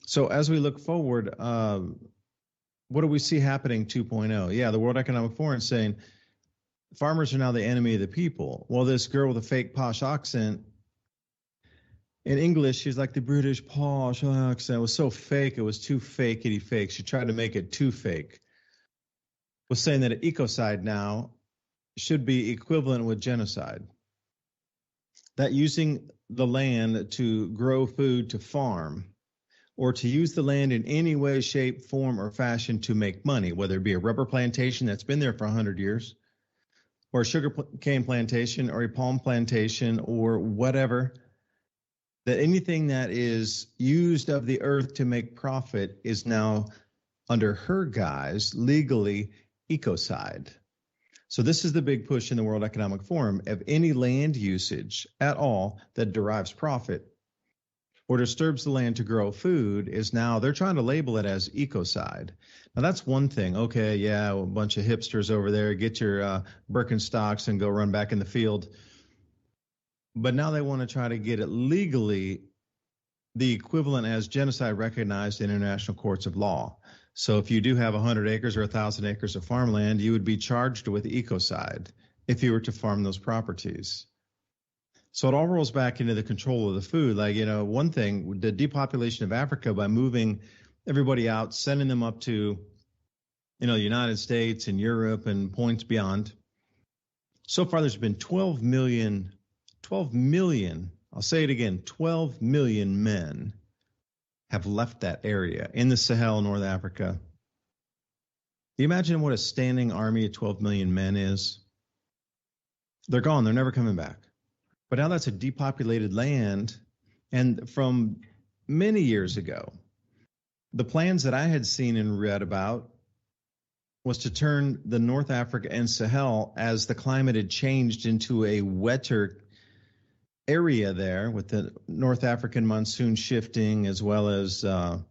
So as we look forward, what do we see happening 2.0? Yeah, the World Economic Forum is saying farmers are now the enemy of the people. Well, this girl with a fake posh accent, in English, she's like the British posh accent. It was so fake, it was too fakety fake. She tried to make it too fake. Was saying that an ecocide now should be equivalent with genocide. That using the land to grow food to farm, or to use the land in any way, shape, form, or fashion to make money, whether it be a rubber plantation that's been there for 100 years, or a sugar cane plantation, or a palm plantation, or whatever, that anything that is used of the earth to make profit is now, under her guise, legally ecocide. So this is the big push in the World Economic Forum of any land usage at all that derives profit or disturbs the land to grow food is now, they're trying to label it as ecocide. Now that's one thing. Okay, yeah, a bunch of hipsters over there, get your Birkenstocks and go run back in the field. But now they want to try to get it legally the equivalent as genocide recognized in international courts of law. So if you do have 100 acres or 1,000 acres of farmland, you would be charged with ecocide if you were to farm those properties. So it all rolls back into the control of the food. Like, one thing, the depopulation of Africa by moving everybody out, sending them up to, the United States and Europe and points beyond. So far, there's been 12 million, I'll say it again, 12 million men have left that area in the Sahel, North Africa. Do you imagine what a standing army of 12 million men is? They're gone. They're never coming back. But now that's a depopulated land. And from many years ago, the plans that I had seen and read about was to turn the North Africa and Sahel, as the climate had changed, into a wetter area there, with the North African monsoon shifting, as well as the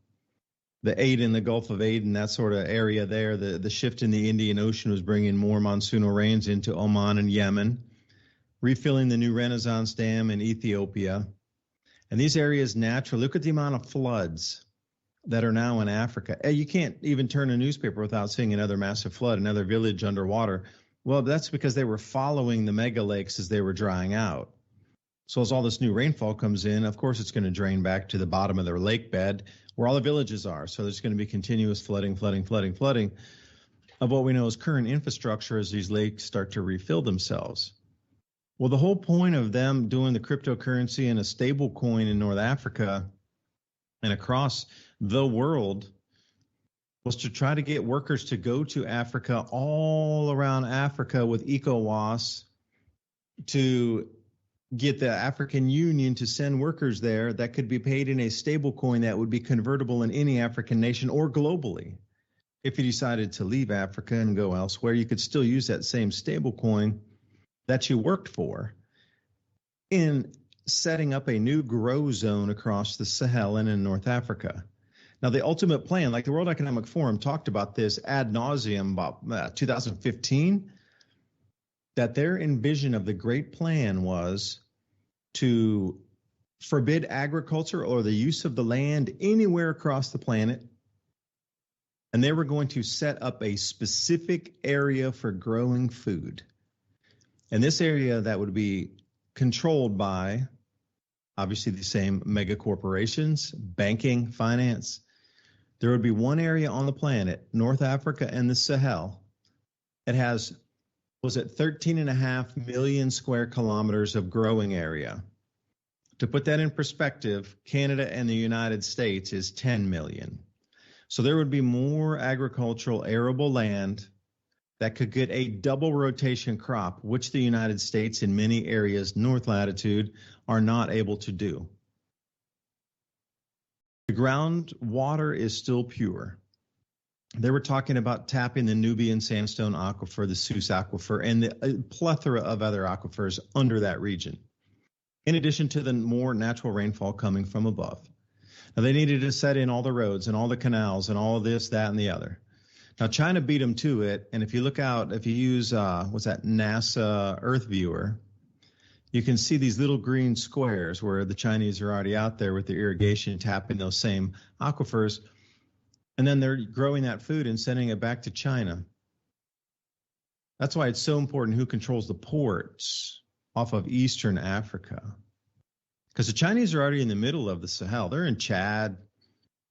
Aden, the Gulf of Aden, that sort of area there. The shift in the Indian Ocean was bringing more monsoonal rains into Oman and Yemen, refilling the new Renaissance Dam in Ethiopia. And these areas naturally, look at the amount of floods that are now in Africa. You can't even turn a newspaper without seeing another massive flood, another village underwater. Well, that's because they were following the mega lakes as they were drying out. So as all this new rainfall comes in, of course, it's going to drain back to the bottom of their lake bed where all the villages are. So there's going to be continuous flooding of what we know as current infrastructure as these lakes start to refill themselves. Well, the whole point of them doing the cryptocurrency and a stable coin in North Africa and across the world was to try to get workers to go to Africa, all around Africa, with ECOWAS, to get the African Union to send workers there that could be paid in a stable coin that would be convertible in any African nation or globally. If you decided to leave Africa and go elsewhere, you could still use that same stable coin that you worked for in setting up a new grow zone across the Sahel and in North Africa. Now, the ultimate plan, like the World Economic Forum talked about this ad nauseum about 2015, that their envision of the great plan was to forbid agriculture or the use of the land anywhere across the planet. And they were going to set up a specific area for growing food. And this area that would be controlled by, obviously, the same mega corporations, banking, finance. There would be one area on the planet, North Africa and the Sahel, that has, 13.5 million square kilometers of growing area. To put that in perspective, Canada and the United States is 10 million. So there would be more agricultural arable land that could get a double rotation crop, which the United States in many areas, north latitude, are not able to do. The groundwater is still pure. They were talking about tapping the Nubian sandstone aquifer, the Sus aquifer, and the plethora of other aquifers under that region, in addition to the more natural rainfall coming from above. Now, they needed to set in all the roads and all the canals and all of this, that, and the other. Now, China beat them to it, and if you look out, if you use, NASA Earth Viewer, you can see these little green squares where the Chinese are already out there with their irrigation, tapping those same aquifers. And then they're growing that food and sending it back to China. That's why it's so important who controls the ports off of Eastern Africa. Because the Chinese are already in the middle of the Sahel. They're in Chad.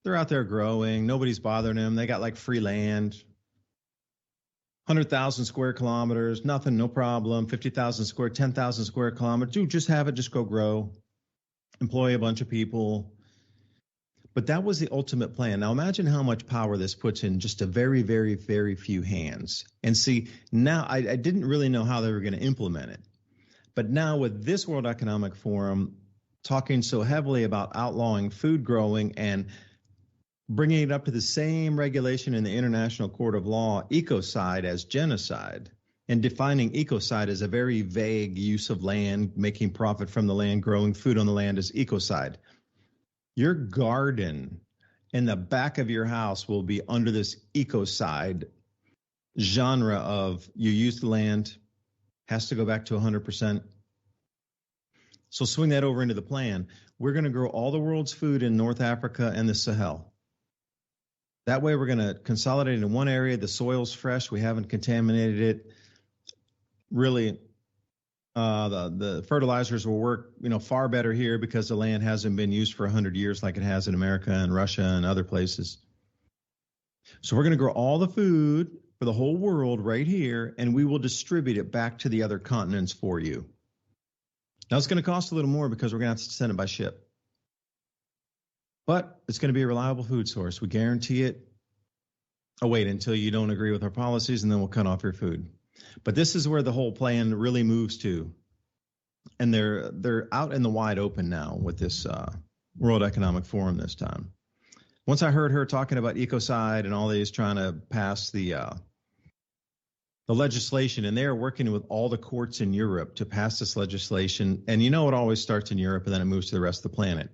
They're out there growing. Nobody's bothering them. They got like free land. 100,000 square kilometers, nothing, no problem. 10,000 square kilometers. Dude, just have it, just go grow. Employ a bunch of people. But that was the ultimate plan. Now imagine how much power this puts in just a very, very, very few hands. And see, now I didn't really know how they were going to implement it. But now with this World Economic Forum talking so heavily about outlawing food growing and bringing it up to the same regulation in the International Court of Law, ecocide as genocide, and defining ecocide as a very vague use of land, making profit from the land, growing food on the land as ecocide. Your garden in the back of your house will be under this ecocide genre of you use the land, has to go back to 100%. So swing that over into the plan. We're going to grow all the world's food in North Africa and the Sahel. That way we're going to consolidate in one area. The soil's fresh. We haven't contaminated it. Really, the fertilizers will work, far better here because the land hasn't been used for 100 years like it has in America and Russia and other places. So we're going to grow all the food for the whole world right here, and we will distribute it back to the other continents for you. Now, it's going to cost a little more because we're going to have to send it by ship. But it's going to be a reliable food source. We guarantee it. Oh, wait, until you don't agree with our policies, and then we'll cut off your food. But this is where the whole plan really moves to. And they're out in the wide open now with this World Economic Forum this time. Once I heard her talking about ecocide and all these trying to pass the legislation, and they are working with all the courts in Europe to pass this legislation. And you know, it always starts in Europe and then it moves to the rest of the planet.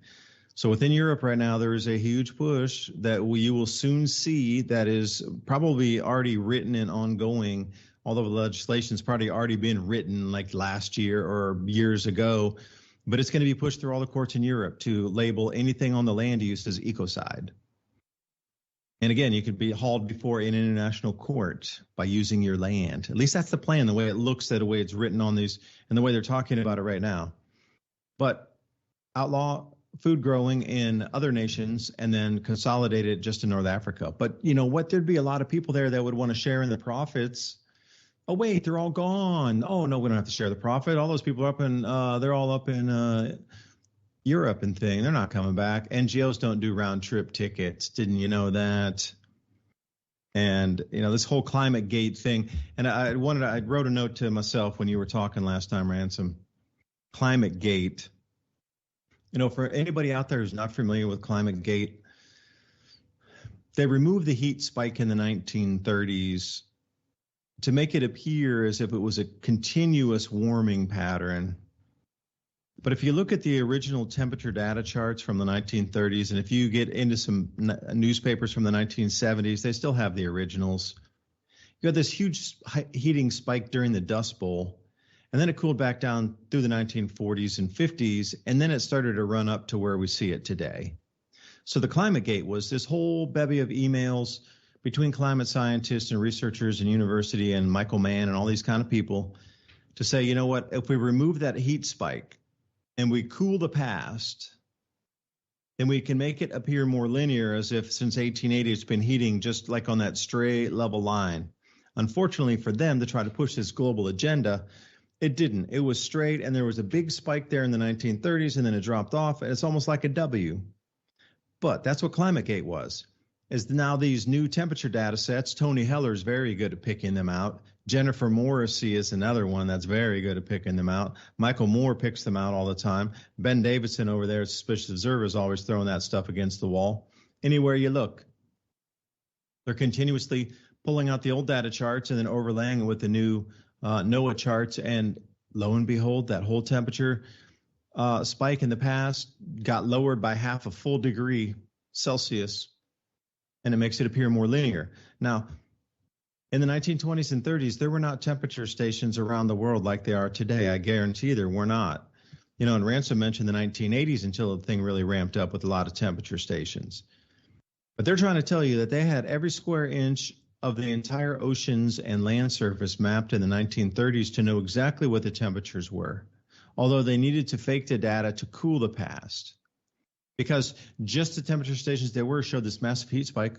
So within Europe right now, there is a huge push that you will soon see that is probably already written and ongoing, although the legislation's probably already been written like last year or years ago. But it's going to be pushed through all the courts in Europe to label anything on the land use as ecocide. And again, you could be hauled before an international court by using your land. At least that's the plan, the way it looks, the way it's written on these, and the way they're talking about it right now. But outlaw food growing in other nations and then consolidate it just in North Africa. But you know what? There'd be a lot of people there that would want to share in the profits. Oh, wait, they're all gone. Oh, no, we don't have to share the profit. All those people are up in, they're all up in Europe and thing. They're not coming back. NGOs don't do round trip tickets. Didn't you know that? And, you know, this whole climate gate thing. And I wrote a note to myself when you were talking last time, Ransom. Climate gate. You know, for anybody out there who's not familiar with climate gate, they removed the heat spike in the 1930s to make it appear as if it was a continuous warming pattern. But if you look at the original temperature data charts from the 1930s, and if you get into some newspapers from the 1970s, they still have the originals. You had this huge heating spike during the Dust Bowl, and then it cooled back down through the 1940s and 50s, and then it started to run up to where we see it today. So the climate gate was this whole bevy of emails between climate scientists and researchers and university and Michael Mann and all these kind of people to say, you know what, if we remove that heat spike and we cool the past, then we can make it appear more linear, as if since 1880 it's been heating just like on that straight level line. Unfortunately for them, to try to push this global agenda, it didn't. It was straight, and there was a big spike there in the 1930s, and then it dropped off, and it's almost like a W. But that's what ClimateGate was. Is now these new temperature data sets. Tony Heller's very good at picking them out. Jennifer Morrissey is another one that's very good at picking them out. Michael Moore picks them out all the time. Ben Davidson over there at Suspicious Observer is always throwing that stuff against the wall. Anywhere you look, they're continuously pulling out the old data charts and then overlaying it with the new NOAA charts. And lo and behold, that whole temperature spike in the past got lowered by half a full degree Celsius. And it makes it appear more linear. Now, in the 1920s and 30s, there were not temperature stations around the world like they are today. I guarantee there were not. You know, and Ransom mentioned the 1980s until the thing really ramped up with a lot of temperature stations. But they're trying to tell you that they had every square inch of the entire oceans and land surface mapped in the 1930s to know exactly what the temperatures were, although they needed to fake the data to cool the past. Because just the temperature stations they were showed this massive heat spike,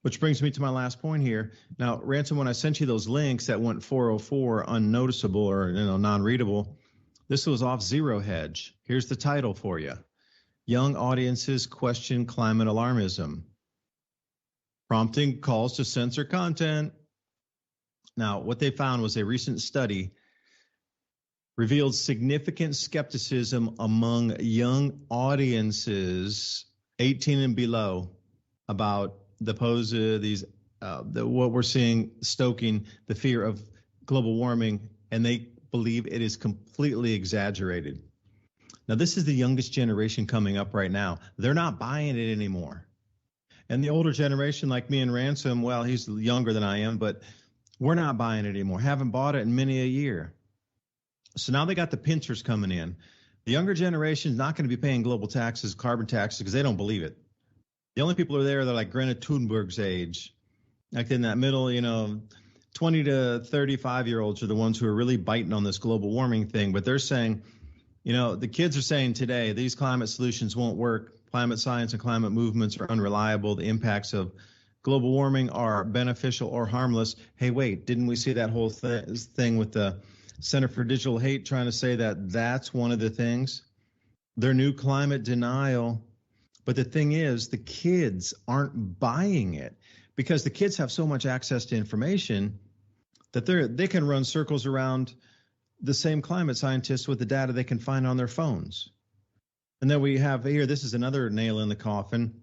which brings me to my last point here. Now, Ransom, when I sent you those links that went 404 unnoticeable or non-readable, this was off Zero Hedge. Here's the title for you. Young Audiences Question Climate Alarmism. Prompting calls to censor content. Now, what they found was a recent study revealed significant skepticism among young audiences 18 and below about what we're seeing stoking the fear of global warming, and they believe it is completely exaggerated. Now, this is the youngest generation coming up right now. They're not buying it anymore. And the older generation, like me and Ransom, well, he's younger than I am, but we're not buying it anymore. Haven't bought it in many a year. So now they got the pincers coming in. The younger generation is not going to be paying global taxes, carbon taxes, because they don't believe it. The only people who are there, they're like Greta Thunberg's age. Like in that middle, 20 to 35-year-olds are the ones who are really biting on this global warming thing. But they're saying, the kids are saying today, these climate solutions won't work. Climate science and climate movements are unreliable. The impacts of global warming are beneficial or harmless. Hey, wait, didn't we see that whole thing with the Center for Digital Hate trying to say that that's one of the things? Their new climate denial. But the thing is, the kids aren't buying it because the kids have so much access to information that they can run circles around the same climate scientists with the data they can find on their phones. And then we have here, this is another nail in the coffin.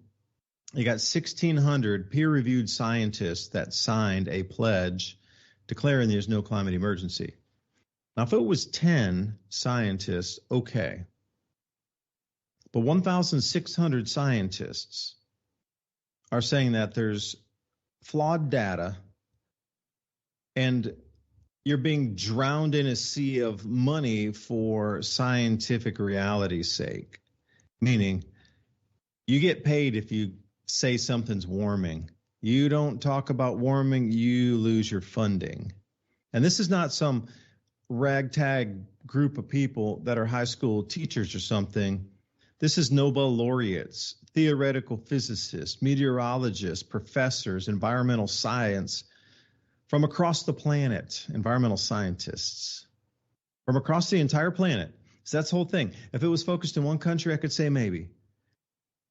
You got 1,600 peer-reviewed scientists that signed a pledge declaring there's no climate emergency. Now, if it was 10 scientists, okay. But 1,600 scientists are saying that there's flawed data and you're being drowned in a sea of money for scientific reality's sake. Meaning, you get paid if you say something's warming. You don't talk about warming, you lose your funding. And this is not some ragtag group of people that are high school teachers or something. This is Nobel laureates, theoretical physicists, meteorologists, professors, environmental science from across the planet, environmental scientists from across the entire planet. So that's the whole thing. If it was focused in one country, I could say maybe.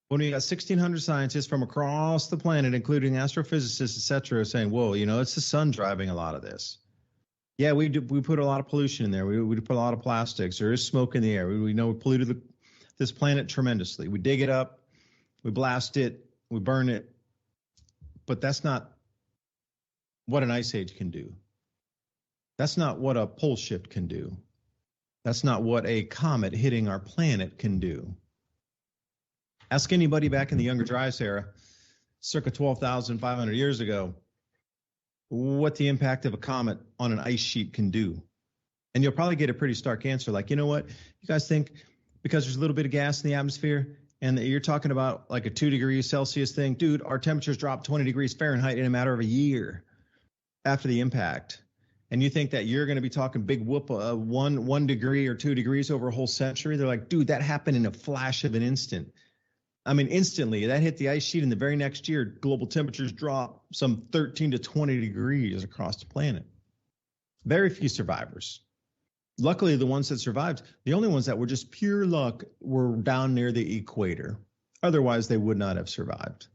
When we got 1,600 scientists from across the planet, including astrophysicists, et cetera, saying, whoa, it's the sun driving a lot of this. Yeah, we put a lot of pollution in there. We put a lot of plastics. There is smoke in the air. We know we polluted this planet tremendously. We dig it up, we blast it, we burn it. But that's not what an ice age can do. That's not what a pole shift can do. That's not what a comet hitting our planet can do. Ask anybody back in the Younger Dryas era, circa 12,500 years ago, what the impact of a comet on an ice sheet can do. And you'll probably get a pretty stark answer like, you know what, you guys think because there's a little bit of gas in the atmosphere and you're talking about like a 2 degrees Celsius thing, dude, our temperatures dropped 20 degrees Fahrenheit in a matter of a year after the impact. And you think that you're going to be talking big whoop, 1 degree or 2 degrees over a whole century? They're like, dude, that happened in a flash of an instant. I mean, instantly, that hit the ice sheet, and the very next year, global temperatures drop some 13 to 20 degrees across the planet. Very few survivors. Luckily, the ones that survived, the only ones that were just pure luck were down near the equator. Otherwise, they would not have survived.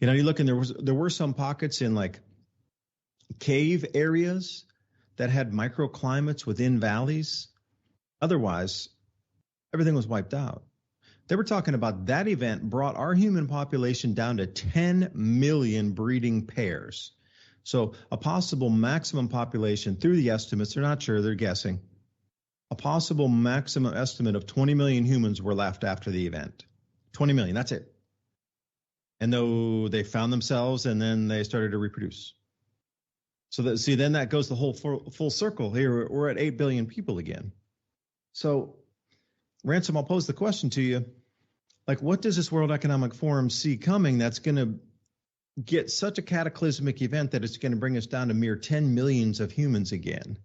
You look, and there were some pockets in like cave areas that had microclimates within valleys. Otherwise, everything was wiped out. They were talking about that event brought our human population down to 10 million breeding pairs. So a possible maximum population through the estimates, they're not sure, they're guessing. A possible maximum estimate of 20 million humans were left after the event. 20 million, that's it. And though they found themselves and then they started to reproduce. So then that goes the whole full circle. Here we're at 8 billion people again. So Ransom, I'll pose the question to you. Like, what does this World Economic Forum see coming that's going to get such a cataclysmic event that it's going to bring us down to mere 10 millions of humans again?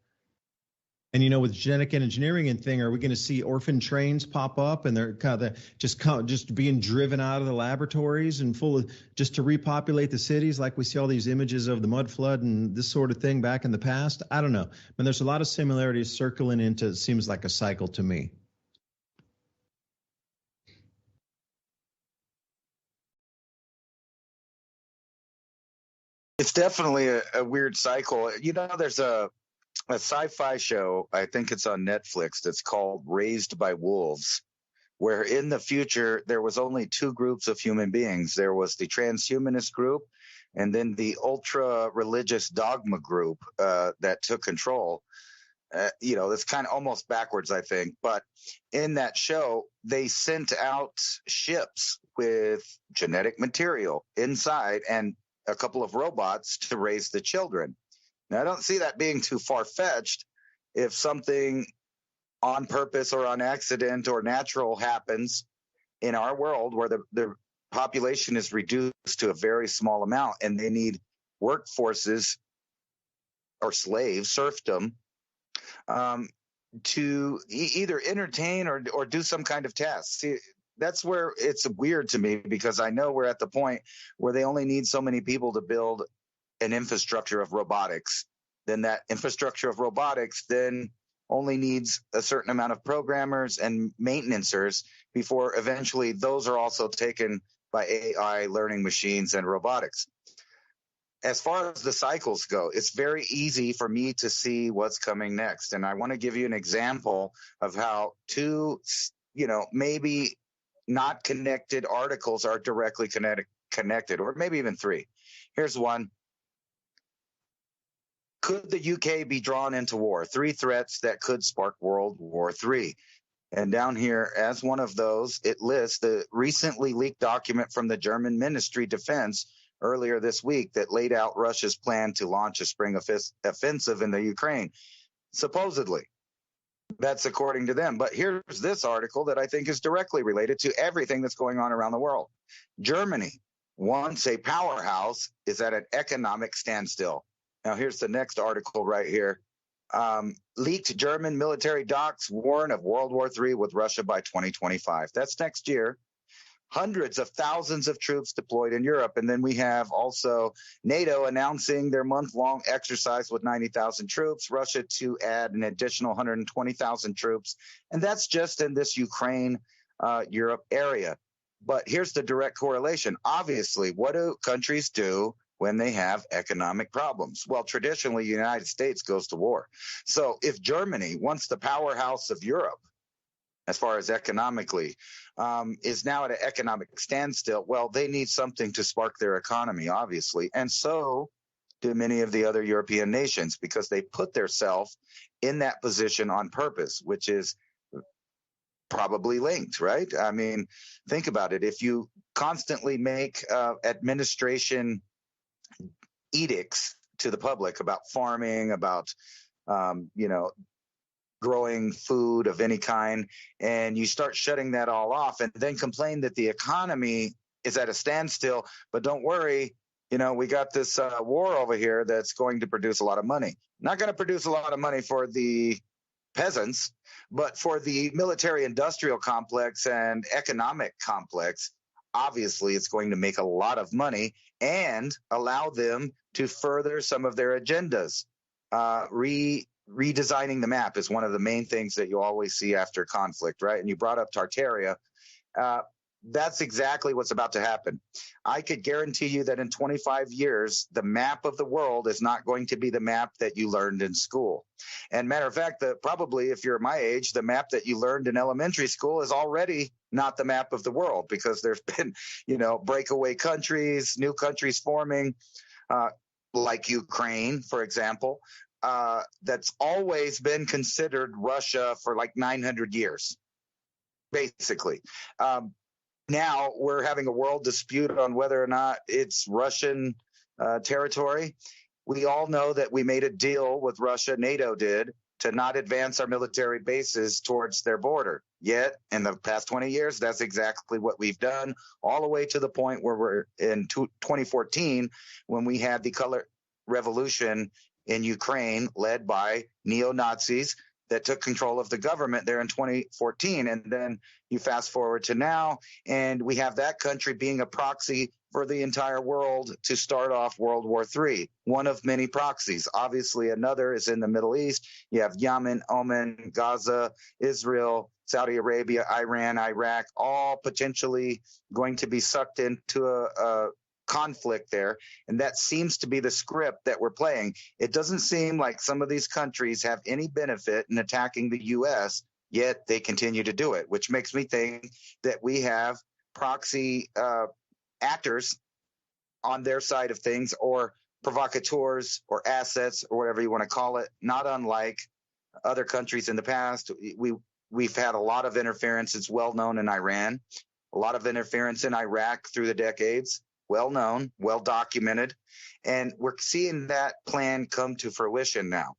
And, with genetic engineering and thing, are we going to see orphan trains pop up and they're kind of just being driven out of the laboratories and full of just to repopulate the cities like we see all these images of the mud flood and this sort of thing back in the past? I don't know. But there's a lot of similarities circling into, it seems like a cycle to me. It's definitely a weird cycle. There's a sci-fi show, I think it's on Netflix, that's called Raised by Wolves, where in the future there was only two groups of human beings. There was the transhumanist group and then the ultra-religious dogma group that took control. It's kind of almost backwards, I think. But in that show, they sent out ships with genetic material inside and a couple of robots to raise the children. Now, I don't see that being too far-fetched. If something on purpose or on accident or natural happens in our world where the population is reduced to a very small amount and they need workforces or slaves, serfdom, to either entertain or do some kind of task. See, that's where it's weird to me, because I know we're at the point where they only need so many people to build an infrastructure of robotics. Then that infrastructure of robotics then only needs a certain amount of programmers and maintenancers before eventually those are also taken by AI, learning machines, and robotics. As far as the cycles go, it's very easy for me to see what's coming next. And I want to give you an example of how two, maybe not connected articles are directly connected, or maybe even three. Here's one. Could the UK be drawn into war? 3 threats that could spark World War III. And down here, as one of those, it lists the recently leaked document from the German Ministry of Defense earlier this week that laid out Russia's plan to launch a spring offensive in the Ukraine. Supposedly, that's according to them. But here's this article that I think is directly related to everything that's going on around the world. Germany, once a powerhouse, is at an economic standstill. Now, here's the next article right here. Leaked German military docs warn of World War III with Russia by 2025. That's next year. Hundreds of thousands of troops deployed in Europe. And then we have also NATO announcing their month-long exercise with 90,000 troops, Russia to add an additional 120,000 troops. And that's just in this Ukraine, Europe area. But here's the direct correlation. Obviously, what do countries do when they have economic problems? Well, traditionally, the United States goes to war. So if Germany, once the powerhouse of Europe, as far as economically, is now at an economic standstill, well, they need something to spark their economy, obviously. And so do many of the other European nations, because they put themselves in that position on purpose, which is probably linked, right? I mean, think about it. If you constantly make administration edicts to the public about farming, about, growing food of any kind, and you start shutting that all off and then complain that the economy is at a standstill, but don't worry, we got this war over here that's going to produce a lot of money. Not going to produce a lot of money for the peasants, but for the military industrial complex and economic complex, obviously it's going to make a lot of money and allow them to further some of their agendas. Redesigning the map is one of the main things that you always see after conflict, right? And you brought up Tartaria. That's exactly what's about to happen. I could guarantee you that in 25 years, the map of the world is not going to be the map that you learned in school. And matter of fact, probably if you're my age, the map that you learned in elementary school is already not the map of the world, because there's been, breakaway countries, new countries forming, like Ukraine, for example. That's always been considered Russia for like 900 years, basically. Now we're having a world dispute on whether or not it's Russian territory. We all know that we made a deal with Russia, NATO did, to not advance our military bases towards their border. Yet, in the past 20 years, that's exactly what we've done, all the way to the point where we're in 2014, when we had the color revolution in Ukraine, led by neo-Nazis that took control of the government there in 2014. And then you fast forward to now, and we have that country being a proxy for the entire world to start off World War III, one of many proxies. Obviously, another is in the Middle East. You have Yemen, Oman, Gaza, Israel, Saudi Arabia, Iran, Iraq, all potentially going to be sucked into a conflict there. And that seems to be the script that we're playing. It doesn't seem like some of these countries have any benefit in attacking the U.S., yet they continue to do it, which makes me think that we have proxy actors on their side of things, or provocateurs or assets, or whatever you want to call it, not unlike other countries in the past. We've had a lot of interference. It's well known in Iran, a lot of interference in Iraq through the decades. Well known, well documented, and we're seeing that plan come to fruition now.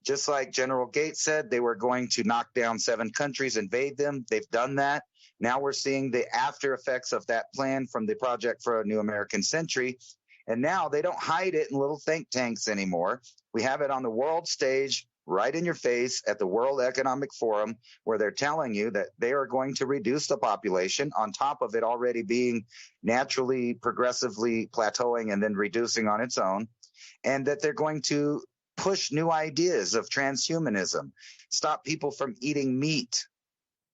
Just like General Gates said, they were going to knock down 7 countries, invade them. They've done that. Now we're seeing the after effects of that plan from the Project for a New American Century. And now they don't hide it in little think tanks anymore. We have it on the world stage right in your face at the World Economic Forum, where they're telling you that they are going to reduce the population on top of it already being naturally, progressively plateauing and then reducing on its own, and that they're going to push new ideas of transhumanism, stop people from eating meat.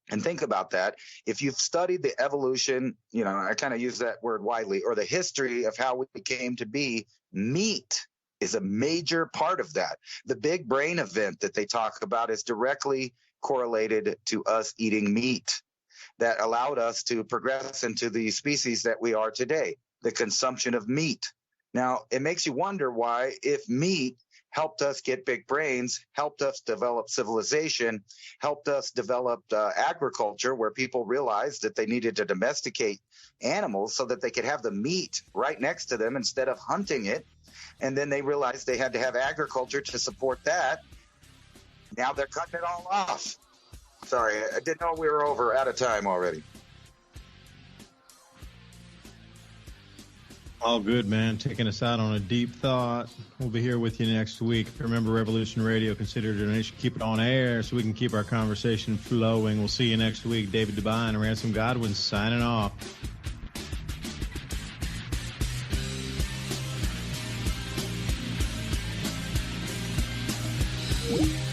And think about that. If you've studied the evolution, I kind of use that word widely, or the history of how we came to be, meat is a major part of that. The big brain event that they talk about is directly correlated to us eating meat that allowed us to progress into the species that we are today, the consumption of meat. Now, it makes you wonder why, if meat helped us get big brains, helped us develop civilization, helped us develop agriculture, where people realized that they needed to domesticate animals so that they could have the meat right next to them instead of hunting it. And then they realized they had to have agriculture to support that. Now they're cutting it all off. Sorry, I didn't know we were out of time already. All good, man. Taking us out on a deep thought. We'll be here with you next week. Remember, Revolution Radio, consider a donation. Keep it on air so we can keep our conversation flowing. We'll see you next week. David DuByne and Ransom Godwin signing off. Yeah.